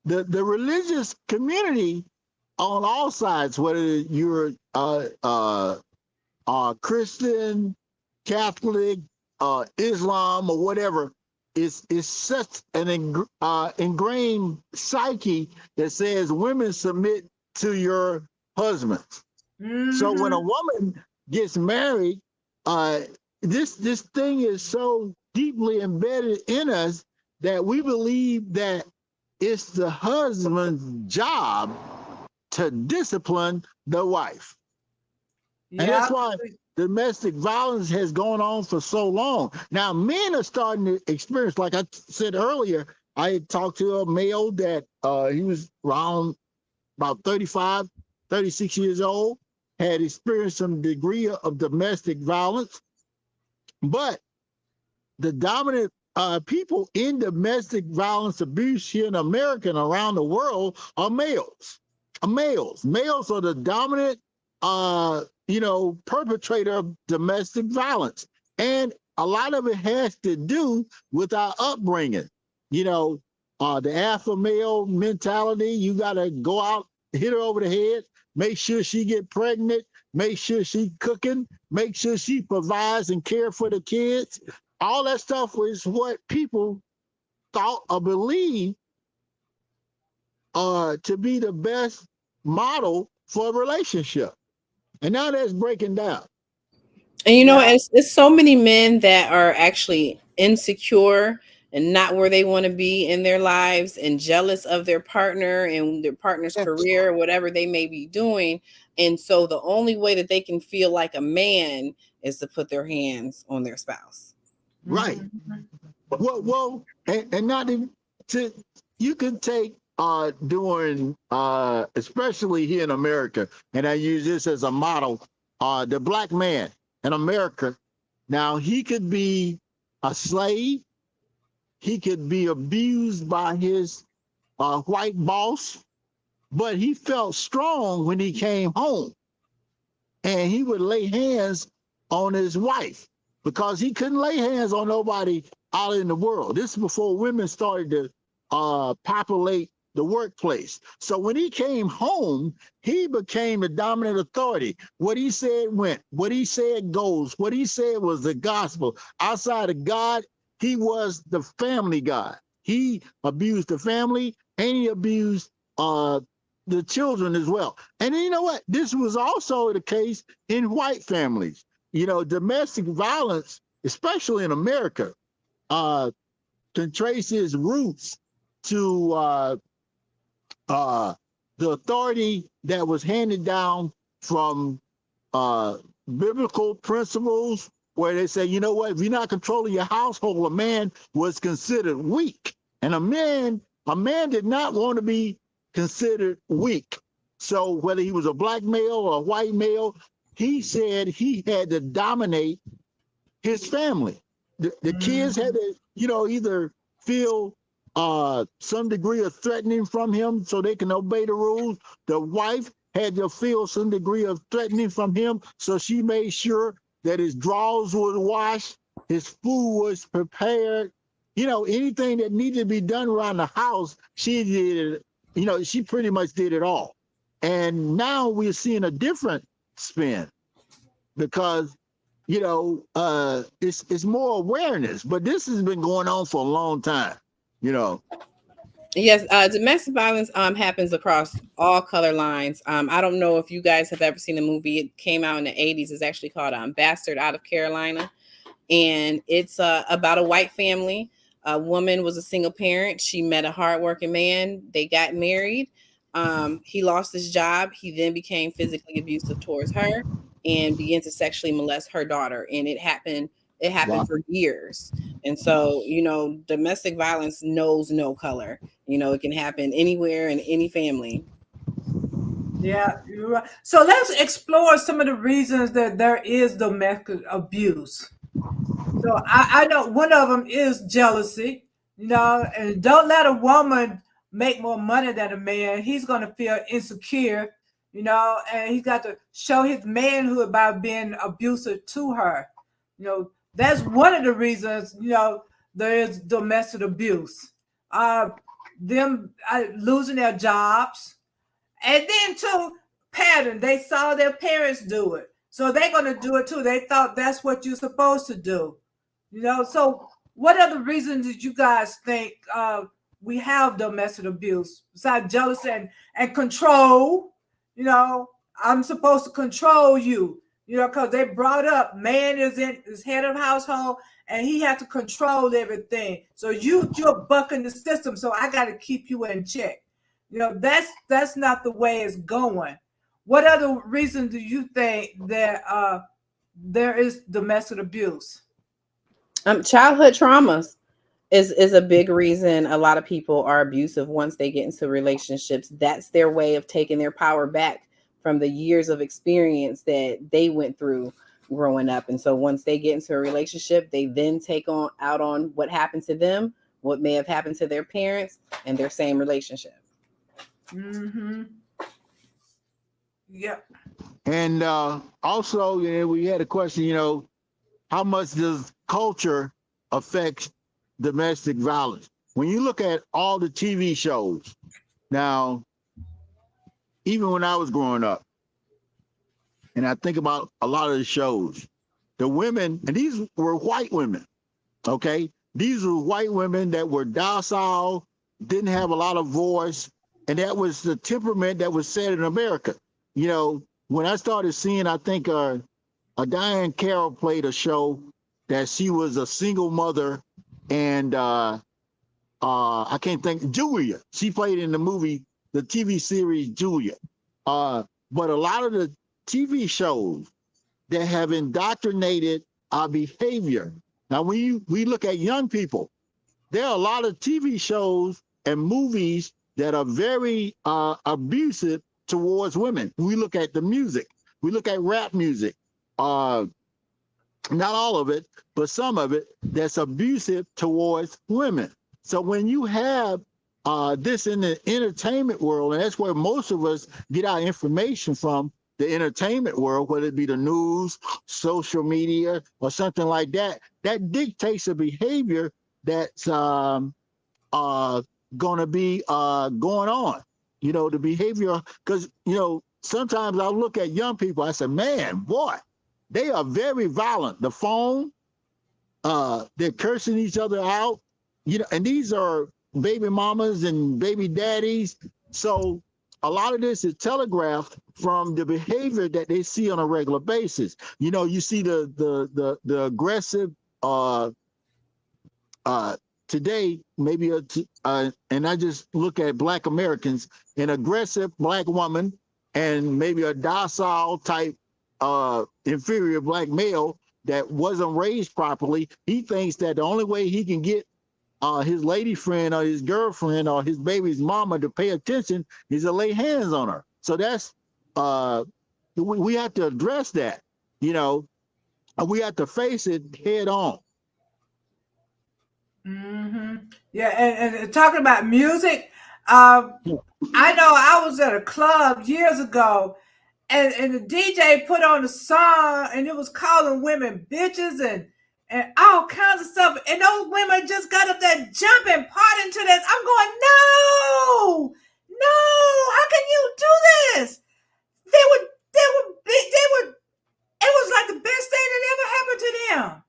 The religious community on all sides, whether you're Christian, Catholic, Islam, or whatever, is such an ingrained psyche that says women submit to your husbands. So when a Mm-hmm. woman gets married, uh, this thing is so deeply embedded in us that we believe that it's the husband's job to discipline the wife. And that's Yeah. why domestic violence has gone on for so long. Now, men are starting to experience, like I said earlier, I had talked to a male that he was around about 35, 36 years old, had experienced some degree of domestic violence, but the dominant people in domestic violence abuse here in America and around the world are males. Males are the dominant, perpetrator of domestic violence, and a lot of it has to do with our upbringing. You know, the alpha male mentality. You got to go out, hit her over the head, make sure she get pregnant, make sure she cooking, make sure she provides and care for the kids. All that stuff was what people thought or believed to be the best model for a relationship. And now that's breaking down. And Yeah. it's so many men that are actually insecure and not where they want to be in their lives and jealous of their partner and their partner's career, whatever they may be doing. And so the only way that they can feel like a man is to put their hands on their spouse. Right. Mm-hmm. And not even to, you can take during especially here in America, and I use this as a model, the black man in America. Now he could be a slave, he could be abused by his white boss, but he felt strong when he came home, and he would lay hands on his wife because he couldn't lay hands on nobody out in the world. This is before women started to populate the workplace. So when he came home, he became the dominant authority. What he said went, what he said goes, what he said was the gospel. Outside of God, he was the family God. He abused the family and he abused the children as well. And you know what? This was also the case in white families. You know, domestic violence, especially in America, can trace its roots to the authority that was handed down from uh, biblical principles, where they say, you know what, if you're not controlling your household, a man was considered weak, and a man did not want to be considered weak. So whether he was a black male or a white male, he said he had to dominate his family. The kids had to, either feel some degree of threatening from him so they can obey the rules. The wife had to feel some degree of threatening from him, so she made sure that his drawers were washed, his food was prepared. Anything that needed to be done around the house, she did it. She pretty much did it all. And now we're seeing a different spin because it's more awareness, but this has been going on for a long time. Yes, domestic violence happens across all color lines. I don't know if you guys have ever seen a movie. It came out in the 80s. It's actually called Bastard Out of Carolina, and it's about a white family. A woman was a single parent. She met a hardworking man. They got married. He lost his job. He then became physically abusive towards her and began to sexually molest her daughter. And it happened. It happened Wow. for years. And so, domestic violence knows no color. It can happen anywhere in any family. Yeah, you're right. So let's explore some of the reasons that there is domestic abuse. So I know one of them is jealousy, and don't let a woman make more money than a man. He's going to feel insecure, and he's got to show his manhood by being abusive to her. That's one of the reasons, there is domestic abuse. Uh, them losing their jobs, and then too, pattern. They saw their parents do it. So they're gonna do it too. They thought that's what you're supposed to do. So what other reasons did you guys think we have domestic abuse besides jealousy and control? You know, I'm supposed to control you, because they brought up man is head of household and he has to control everything. So you're bucking the system, so I gotta keep you in check. That's not the way it's going. What other reason do you think that there is domestic abuse? Childhood traumas is a big reason a lot of people are abusive once they get into relationships. That's their way of taking their power back from the years of experience that they went through growing up. And so once they get into a relationship, they then take on out on what happened to them, what may have happened to their parents and their same relationship. Mm-hmm. Yep. And also, we had a question, how much does culture affect domestic violence? When you look at all the TV shows, now, even when I was growing up, and I think about a lot of the shows, the women, and these were white women, okay? These were white women that were docile, didn't have a lot of voice, and that was the temperament that was set in America. When I started seeing, I think Diane Carroll played a show that she was a single mother, and I can't think Julia. She played in the movie, the TV series Julia. But a lot of the TV shows that have indoctrinated our behavior. Now, when we look at young people, there are a lot of TV shows and movies that are very abusive towards women. We look at the music. We look at rap music. Uh, Not all of it, but some of it that's abusive towards women. So when you have this in the entertainment world, and that's where most of us get our information from, the entertainment world, whether it be the news, social media, or something like that, that dictates a behavior that's going to be going on. The behavior, because, sometimes I look at young people, I say, man, boy, they are very violent. The phone, they're cursing each other out, and these are baby mamas and baby daddies. So a lot of this is telegraphed from the behavior that they see on a regular basis. You see the aggressive uh, today, maybe and I just look at Black Americans, an aggressive Black woman, and maybe a docile type inferior Black male that wasn't raised properly. He thinks that the only way he can get his lady friend or his girlfriend or his baby's mama to pay attention is to lay hands on her. So that's we have to address that, and we have to face it head on. Mm-hmm. Yeah, and talking about music, um, I know I was at a club years ago, and the DJ put on a song, and it was calling women bitches and all kinds of stuff, and those women just got up there jumping, partying to this. I'm going, no, no, how can you do this? They would. It was like the best thing that ever happened to them.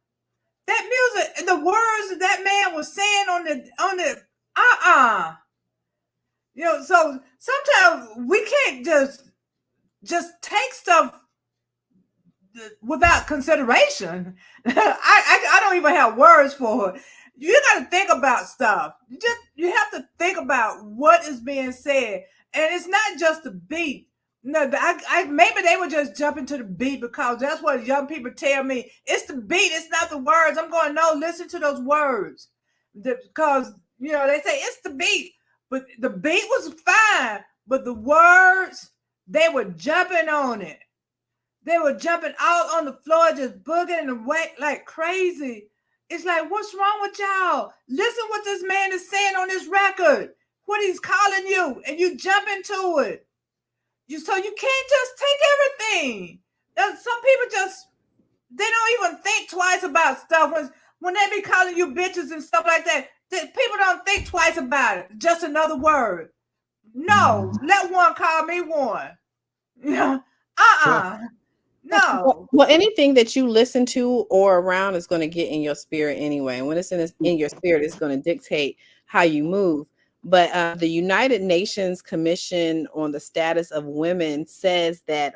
That music and the words that man was saying on the uh-uh. So sometimes we can't just take stuff without consideration. I don't even have words for it. You got to think about stuff. You have to think about what is being said, and it's not just the beat. No, maybe they would just jump into the beat because that's what young people tell me. It's the beat. It's not the words. I'm going, no, listen to those words, because they say it's the beat, but the beat was fine, but the words, they were jumping on it. They were jumping out on the floor, just boogieing away like crazy. It's like, what's wrong with y'all? Listen what this man is saying on this record. What he's calling you, and you jump into it. So you can't just take everything. Some people they don't even think twice about stuff. When they be calling you bitches and stuff like that, people don't think twice about it. Just another word. No, let one call me one. No. Well, anything that you listen to or around is going to get in your spirit anyway. And when it's in your spirit, it's going to dictate how you move. But the United Nations Commission on the Status of Women says that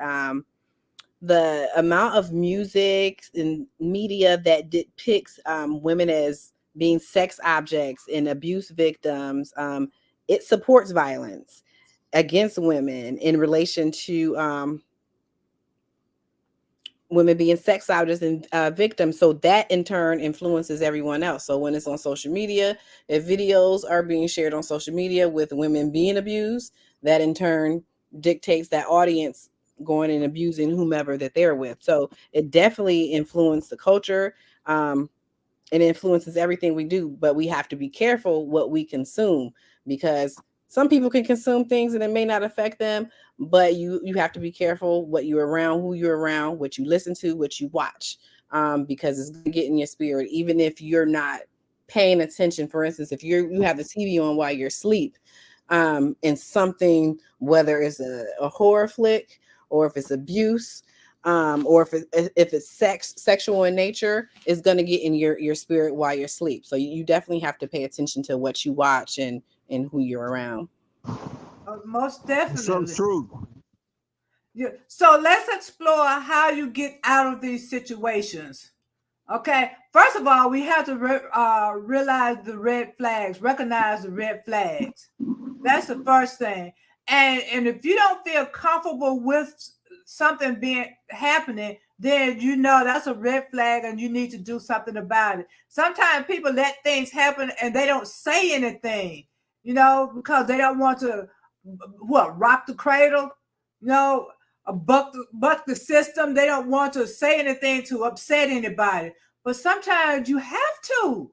the amount of music and media that depicts women as being sex objects and abuse victims, it supports violence against women in relation to women being sex objects and victims. So that in turn influences everyone else. So when it's on social media, if videos are being shared on social media with women being abused, that in turn dictates that audience going and abusing whomever that they're with. So it definitely influences the culture. It influences everything we do, but we have to be careful what we consume, because some people can consume things and it may not affect them, but you have to be careful what you're around, who you're around, what you listen to, what you watch, because it's going to get in your spirit, even if you're not paying attention. For instance, if you have the TV on while you're asleep, and something, whether it's a horror flick or if it's abuse, or if it's sexual in nature, is going to get in your spirit while you're asleep. So you definitely have to pay attention to what you watch and who you're around. Most So definitely. true. Yeah. So let's explore how you get out of these situations. Okay. First of all, we have to realize the red flags, recognize the red flags. That's the first thing. And if you don't feel comfortable with something being happening, then that's a red flag and you need to do something about it. Sometimes people let things happen and they don't say anything, because they don't want to rock the cradle, you know, buck the system. They don't want to say anything to upset anybody. But sometimes you have to.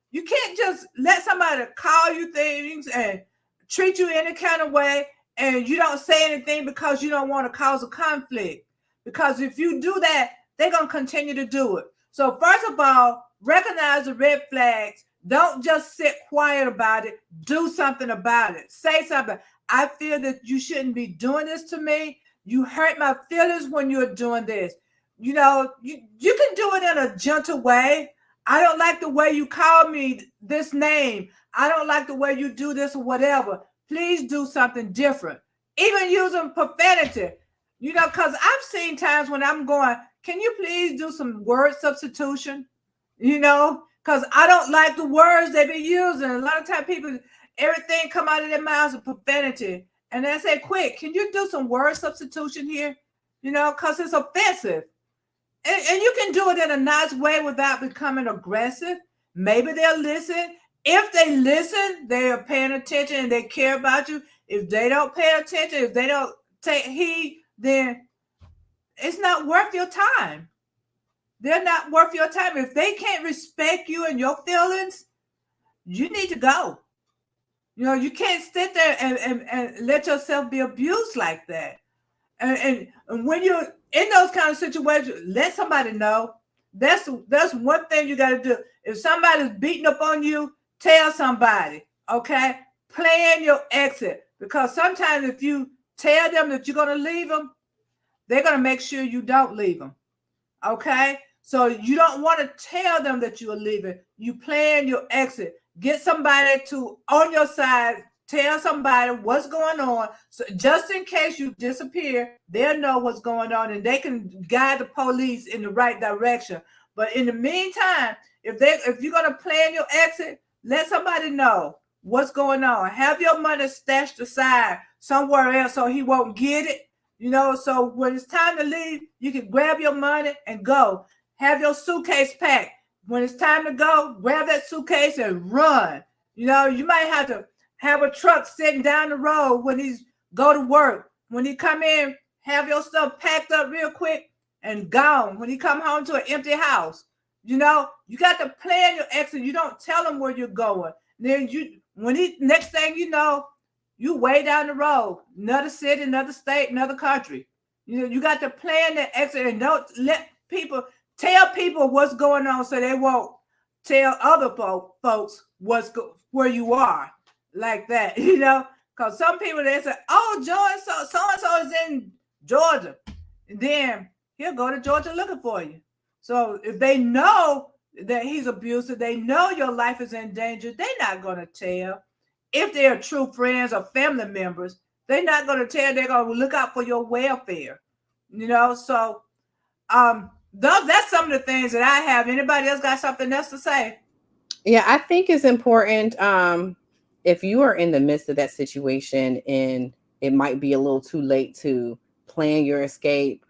You can't just let somebody call you things and treat you any kind of way, and you don't say anything because you don't want to cause a conflict. Because if you do that, they're going to continue to do it. So first of all, recognize the red flags. Don't just sit quiet about it. Do something about it. Say something. I feel that you shouldn't be doing this to me. You hurt my feelings when you're doing this. You can do it in a gentle way. I don't like the way you call me this name. I don't like the way you do this or whatever. Please do something different. Even using profanity, because I've seen times when I'm going, can you please do some word substitution? Because I don't like the words they be using. A lot of times people, everything come out of their mouths with profanity. And they say, quick, can you do some word substitution here? Because it's offensive. And you can do it in a nice way without becoming aggressive. Maybe they'll listen. If they listen, they are paying attention and they care about you. If they don't pay attention, if they don't take heed, then it's not worth your time. They're not worth your time. If they can't respect you and your feelings, you need to go. You can't sit there and let yourself be abused like that. And when you're in those kind of situations, let somebody know. That's one thing you got to do. If somebody's beating up on you, tell somebody. Okay, plan your exit, because sometimes if you tell them that you're going to leave them, they're going to make sure you don't leave them. Okay, so you don't want to tell them that you are leaving. You plan your exit. Get somebody to on your side tell somebody what's going on. So just in case you disappear, they'll know what's going on and they can guide the police in the right direction. But in the meantime, if you're gonna plan your exit, let somebody know what's going on. Have your money stashed aside somewhere else so he won't get it. So when it's time to leave, you can grab your money and go. Have your suitcase packed. When it's time to go, grab that suitcase and run. You might have to have a truck sitting down the road when he's go to work. When he come in, have your stuff packed up real quick and gone. When he come home to an empty house, you got to plan your exit. You don't tell him where you're going. Then next thing you know, you way down the road, another city, another state, another country. You got to plan the exit and don't tell people what's going on so they won't tell other folks where you are like that, because some people they say, "Oh, so and so is in Georgia," and then he'll go to Georgia looking for you. So if they know that he's abusive, they know your life is in danger, they're not going to tell. If they're true friends or family members, they're not going to tell. They're going to look out for your welfare. So that's some of the things that I have. Anybody else got something else to say? Yeah, I think it's important. If you are in the midst of that situation and it might be a little too late to plan your escape,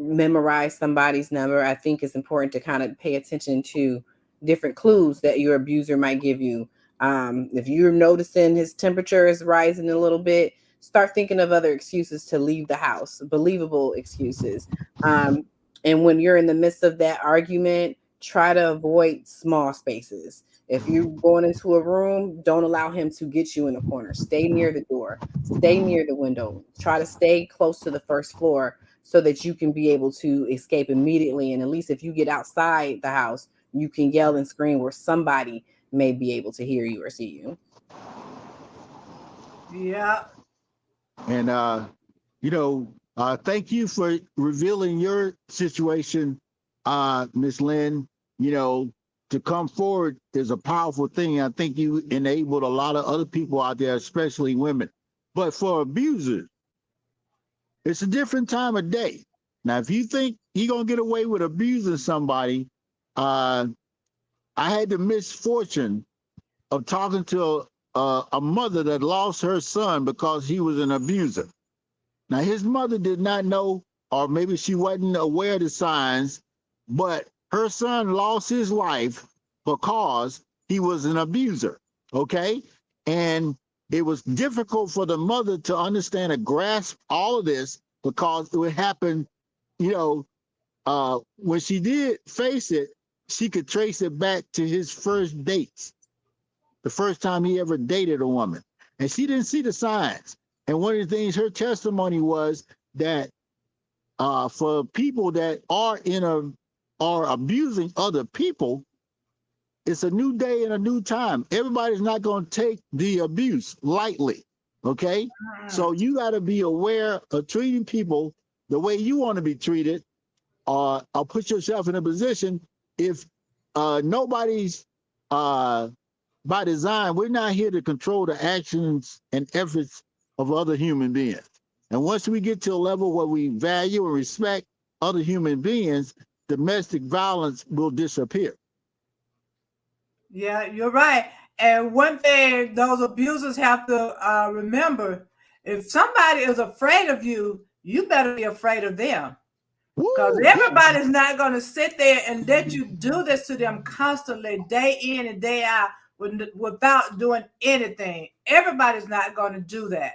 memorize somebody's number, I think it's important to kind of pay attention to different clues that your abuser might give you. If you're noticing his temperature is rising a little bit, start thinking of other excuses to leave the house, believable excuses. And when you're in the midst of that argument, try to avoid small spaces. If you're going into a room, don't allow him to get you in a corner. Stay near the door, stay near the window, try to stay close to the first floor so that you can be able to escape immediately. And at least if you get outside the house, you can yell and scream where somebody may be able to hear you or see you. Yeah. And thank you for revealing your situation, Miss Lynn. To come forward is a powerful thing. I think you enabled a lot of other people out there, especially women. But for abusers, it's a different time of day. Now, if you think you're gonna get away with abusing somebody, I had the misfortune of talking to a mother that lost her son because he was an abuser. Now, his mother did not know, or maybe she wasn't aware of the signs, but her son lost his life because he was an abuser, okay? And it was difficult for the mother to understand and grasp all of this because it would happen, when she did face it, she could trace it back to his first dates, the first time he ever dated a woman. And she didn't see the signs. And one of the things her testimony was that for people that are abusing other people, it's a new day and a new time. Everybody's not going to take the abuse lightly, okay? So you got to be aware of treating people the way you want to be treated, or put yourself in a position. If nobody's by design, we're not here to control the actions and efforts of other human beings. And once we get to a level where we value and respect other human beings, domestic violence will disappear. Yeah, you're right. And one thing those abusers have to remember, if somebody is afraid of you, you better be afraid of them. Because Woo, yes. everybody's not going to sit there and let you do this to them constantly, day in and day out, without doing anything. Everybody's not going to do that.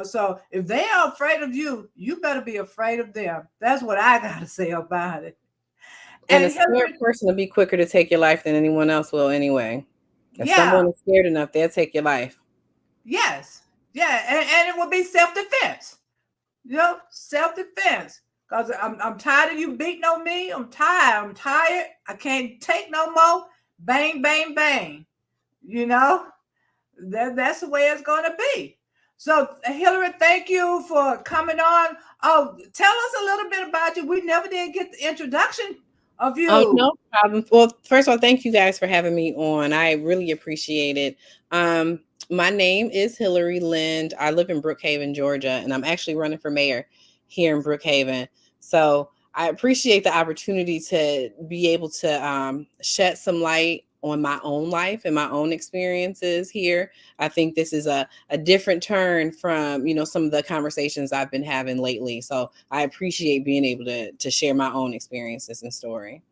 So if they are afraid of you, you better be afraid of them. That's what I got to say about it. And a And scared Hillary, person will be quicker to take your life than anyone else will anyway. If yeah, someone is scared enough, they'll take your life. yes, yeah, and it will be self-defense. Self-defense. Because I'm tired of you beating on me. I'm tired. I'm tired. I can't take no more. Bang, bang, bang. You know, that's the way it's going to be. So, Hillary, thank you for coming on. Oh, tell us a little bit about you. We never did get the introduction of Oh, you. no problem. Well, first of all, thank you guys for having me on. I really appreciate it. My name is Hillary Lind. I live in Brookhaven, Georgia, and I'm actually running for mayor here in Brookhaven. So I appreciate the opportunity to be able to shed some light on my own life and my own experiences here. I think this is a different turn from, some of the conversations I've been having lately. So I appreciate being able to share my own experiences and story.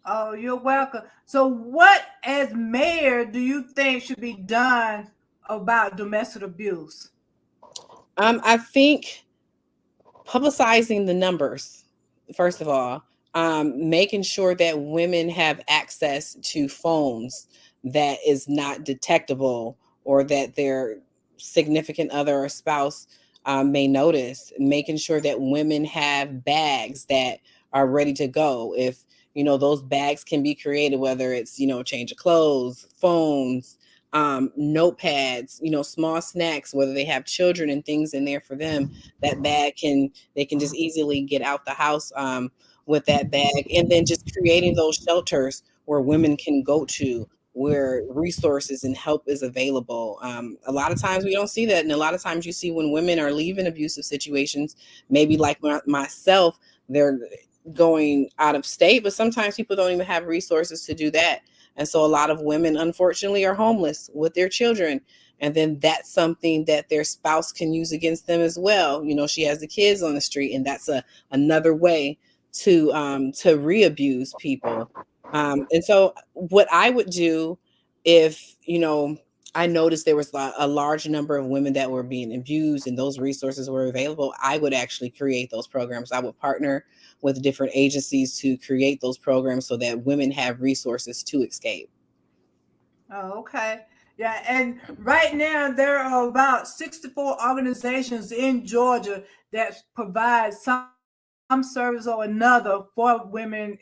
Oh, you're welcome. So, what as mayor do you think should be done about domestic abuse? I think publicizing the numbers, first of all, making sure that women have access to phones that is not detectable or that their significant other or spouse may notice, making sure that women have bags that are ready to go. If those bags can be created, whether it's change of clothes, phones, notepads, small snacks, whether they have children and things in there for them, that bag can they can just easily get out the house with that bag. And then just creating those shelters where women can go to, where resources and help is available. A lot of times we don't see that, and a lot of times you see when women are leaving abusive situations, maybe like myself, they're going out of state, but sometimes people don't even have resources to do that. And so a lot of women, unfortunately, are homeless with their children. And then that's something that their spouse can use against them as well. She has the kids on the street, and that's another way to re-abuse people. And so what I would do if I noticed there was a large number of women that were being abused and those resources were available, I would actually create those programs. I would partner with different agencies to create those programs so that women have resources to escape. Oh, okay. Yeah, and right now there are about 64 organizations in Georgia that provide some service or another for women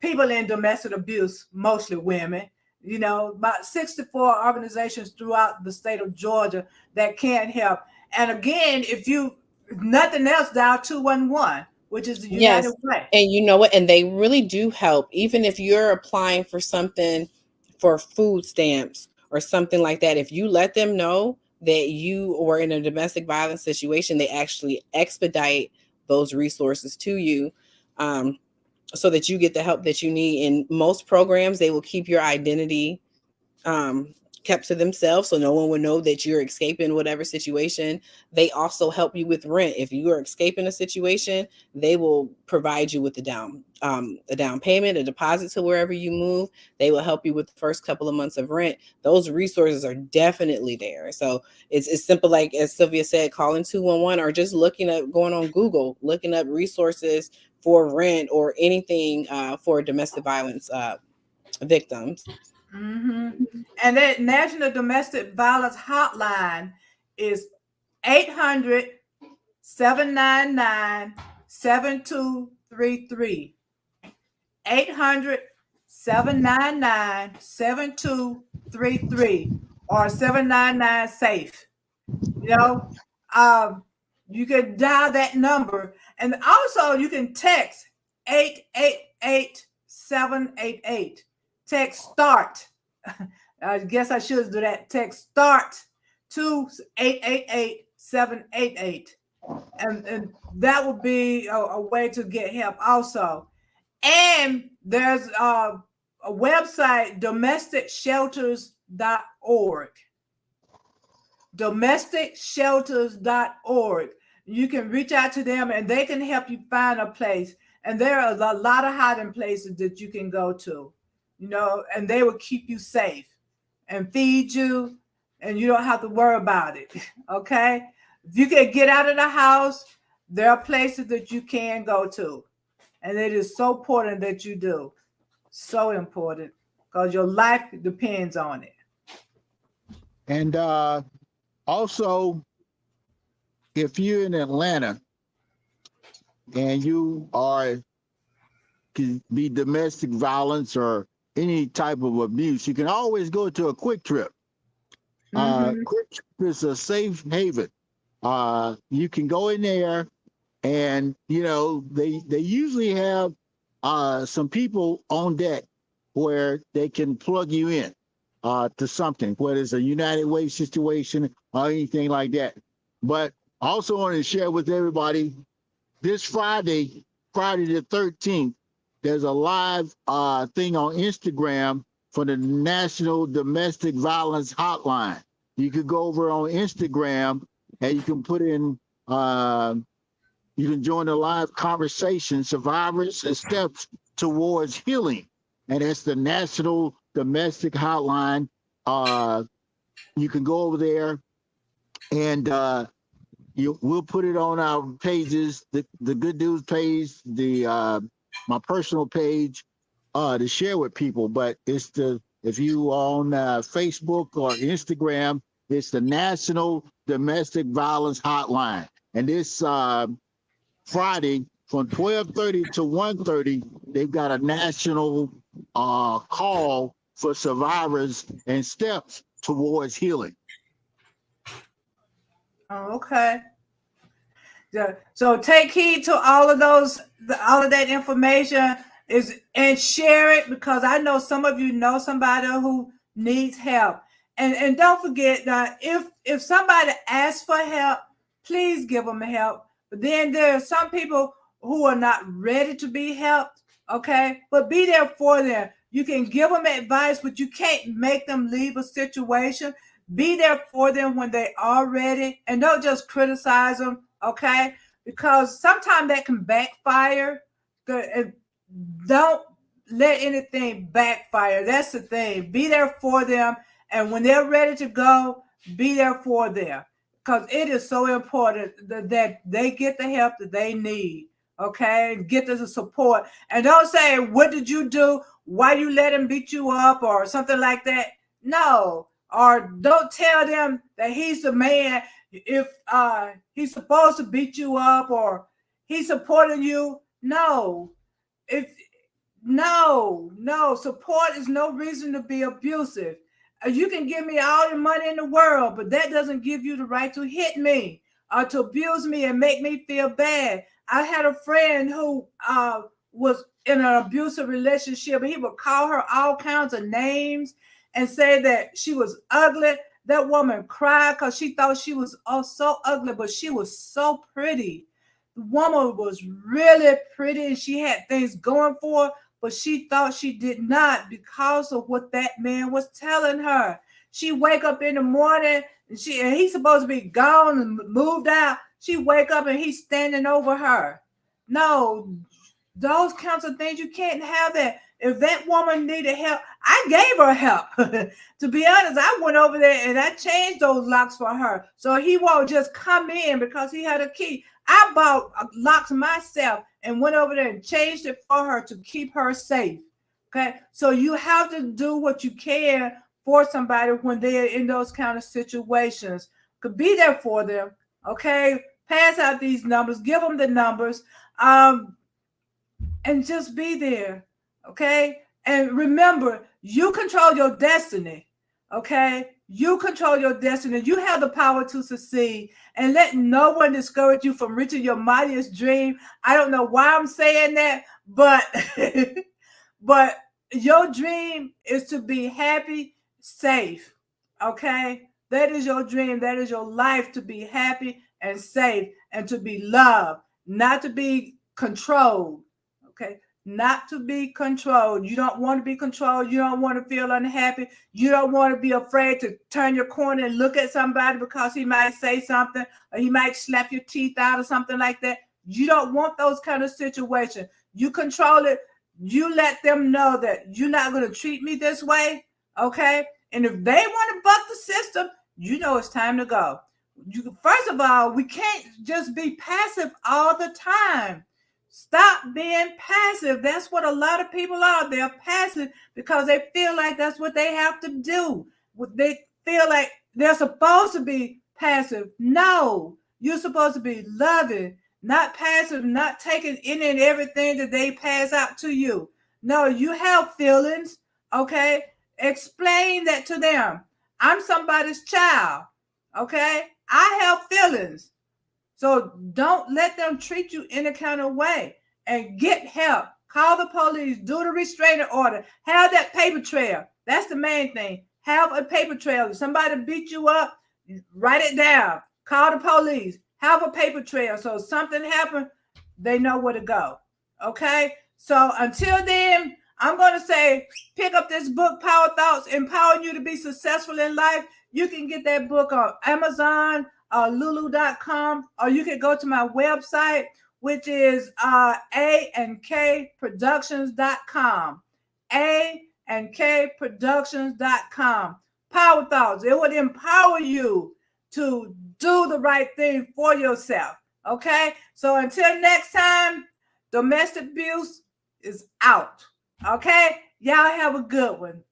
people in domestic abuse, mostly women. About 64 organizations throughout the state of Georgia that can help. And again, if nothing else, dial 211, which is the United Yes. Way. And you know what? And they really do help. Even if you're applying for something for food stamps or something like that, if you let them know that you were in a domestic violence situation, they actually expedite those resources to you. So that you get the help that you need. In most programs, they will keep your identity kept to themselves, so no one would know that you're escaping whatever situation. They also help you with rent. If you are escaping a situation, they will provide you with a down payment, a deposit to wherever you move. They will help you with the first couple of months of rent. Those resources are definitely there. So it's simple, like as Sylvia said, calling 211 or just going on Google, looking up resources for rent or anything for domestic violence victims. Hmm. And that National Domestic Violence Hotline is 800 799 7233. 800 799 7233 or 799 SAFE. You know, um, you can dial that number. And also, you can text 888-788. Text START. I guess I should do that. Text START to 888-788. And that would be a way to get help also. And there's a website, domesticshelters.org. Domesticshelters.org. You can reach out to them and they can help you find a place. And there are a lot of hiding places that you can go to, and they will keep you safe and feed you, and you don't have to worry about it. Okay? If you can get out of the house, there are places that you can go to. And it is so important that you do. So important because your life depends on it. And also, if you're in Atlanta and you are could be domestic violence or any type of abuse, you can always go to a Quick Trip. Mm-hmm. Quick Trip is a safe haven. You can go in there, and they usually have some people on deck where they can plug you in. to something, whether it's a United Way situation or anything like that. But I also want to share with everybody this Friday, Friday the 13th, there's a live thing on Instagram for the National Domestic Violence Hotline. You could go over on Instagram and you can put in, you can join the live conversation, survivors and steps towards healing. And that's the National Domestic Hotline. You can go over there and we'll put it on our pages, the Good News page, the my personal page, to share with people. But it's if you on Facebook or Instagram, it's the National Domestic Violence Hotline, and this Friday from 12:30 to 1:30, they've got a national call for survivors and steps towards healing. Oh, okay. Yeah. So take heed to all of that information and share it, because I know some of you know somebody who needs help. And don't forget that if somebody asks for help, please give them help. But then there are some people who are not ready to be helped. Okay, but be there for them. You can give them advice, but you can't make them leave a situation. Be there for them when they are ready, and don't just criticize them, okay? Because sometimes that can backfire. Don't let anything backfire. That's the thing. Be there for them, and when they're ready to go, be there for them, because it is so important that they get the help that they need, okay? Get the support. And don't say, what did you do? Why you let him beat you up or something like that? No. Or don't tell them that he's the man if he's supposed to beat you up or he's supporting you. No. No, support is no reason to be abusive. You can give me all the money in the world, but that doesn't give you the right to hit me or to abuse me and make me feel bad. I had a friend who was in an abusive relationship, and he would call her all kinds of names and say that she was ugly. That woman cried because she thought she was so ugly, but she was so pretty. The woman was really pretty and she had things going for her, but she thought she did not because of what that man was telling her. She wake up in the morning and he's supposed to be gone and moved out. She wake up and he's standing over her. No, those kinds of things, you can't have that. If that woman needed help, I gave her help. To be honest, I went over there and I changed those locks for her, so he won't just come in because he had a key. I bought locks myself and went over there and changed it for her to keep her safe. Okay, so you have to do what you can for somebody when they're in those kind of situations. Could be there for them. Okay, pass out these numbers, give them the numbers, and just be there. Okay, and remember, you control your destiny. Okay, you control your destiny. You have the power to succeed, and let no one discourage you from reaching your mightiest dream. I don't know why I'm saying that, but but your dream is to be happy, safe. Okay, that is your dream. That is your life, to be happy and safe and to be loved, not to be controlled. Okay, not to be controlled. You don't want to be controlled. You don't want to feel unhappy. You don't want to be afraid to turn your corner and look at somebody because he might say something or he might slap your teeth out or something like that. You don't want those kind of situations. You control it. You let them know that you're not going to treat me this way. Okay. And if they want to buck the system, you know it's time to go. First of all, we can't just be passive all the time. Stop being passive. That's what a lot of people are. They're passive because they feel like that's what they have to do. They feel like they're supposed to be passive. No, you're supposed to be loving, not passive, not taking in and everything that they pass out to you. No, you have feelings. Okay, explain that to them. I'm somebody's child. Okay, I have feelings. So don't let them treat you any kind of way, and get help. Call the police, do the restraining order, have that paper trail. That's the main thing. Have a paper trail. If somebody beat you up, write it down. Call the police. Have a paper trail. So if something happened, they know where to go. Okay? So until then, I'm going to say pick up this book, Power Thoughts, Empowering You to Be Successful in Life. You can get that book on Amazon, lulu.com, or you can go to my website, which is AandKProductions.com. AandKProductions.com. Power Thoughts. It would empower you to do the right thing for yourself. Okay? So until next time, domestic abuse is out. Okay? Y'all have a good one.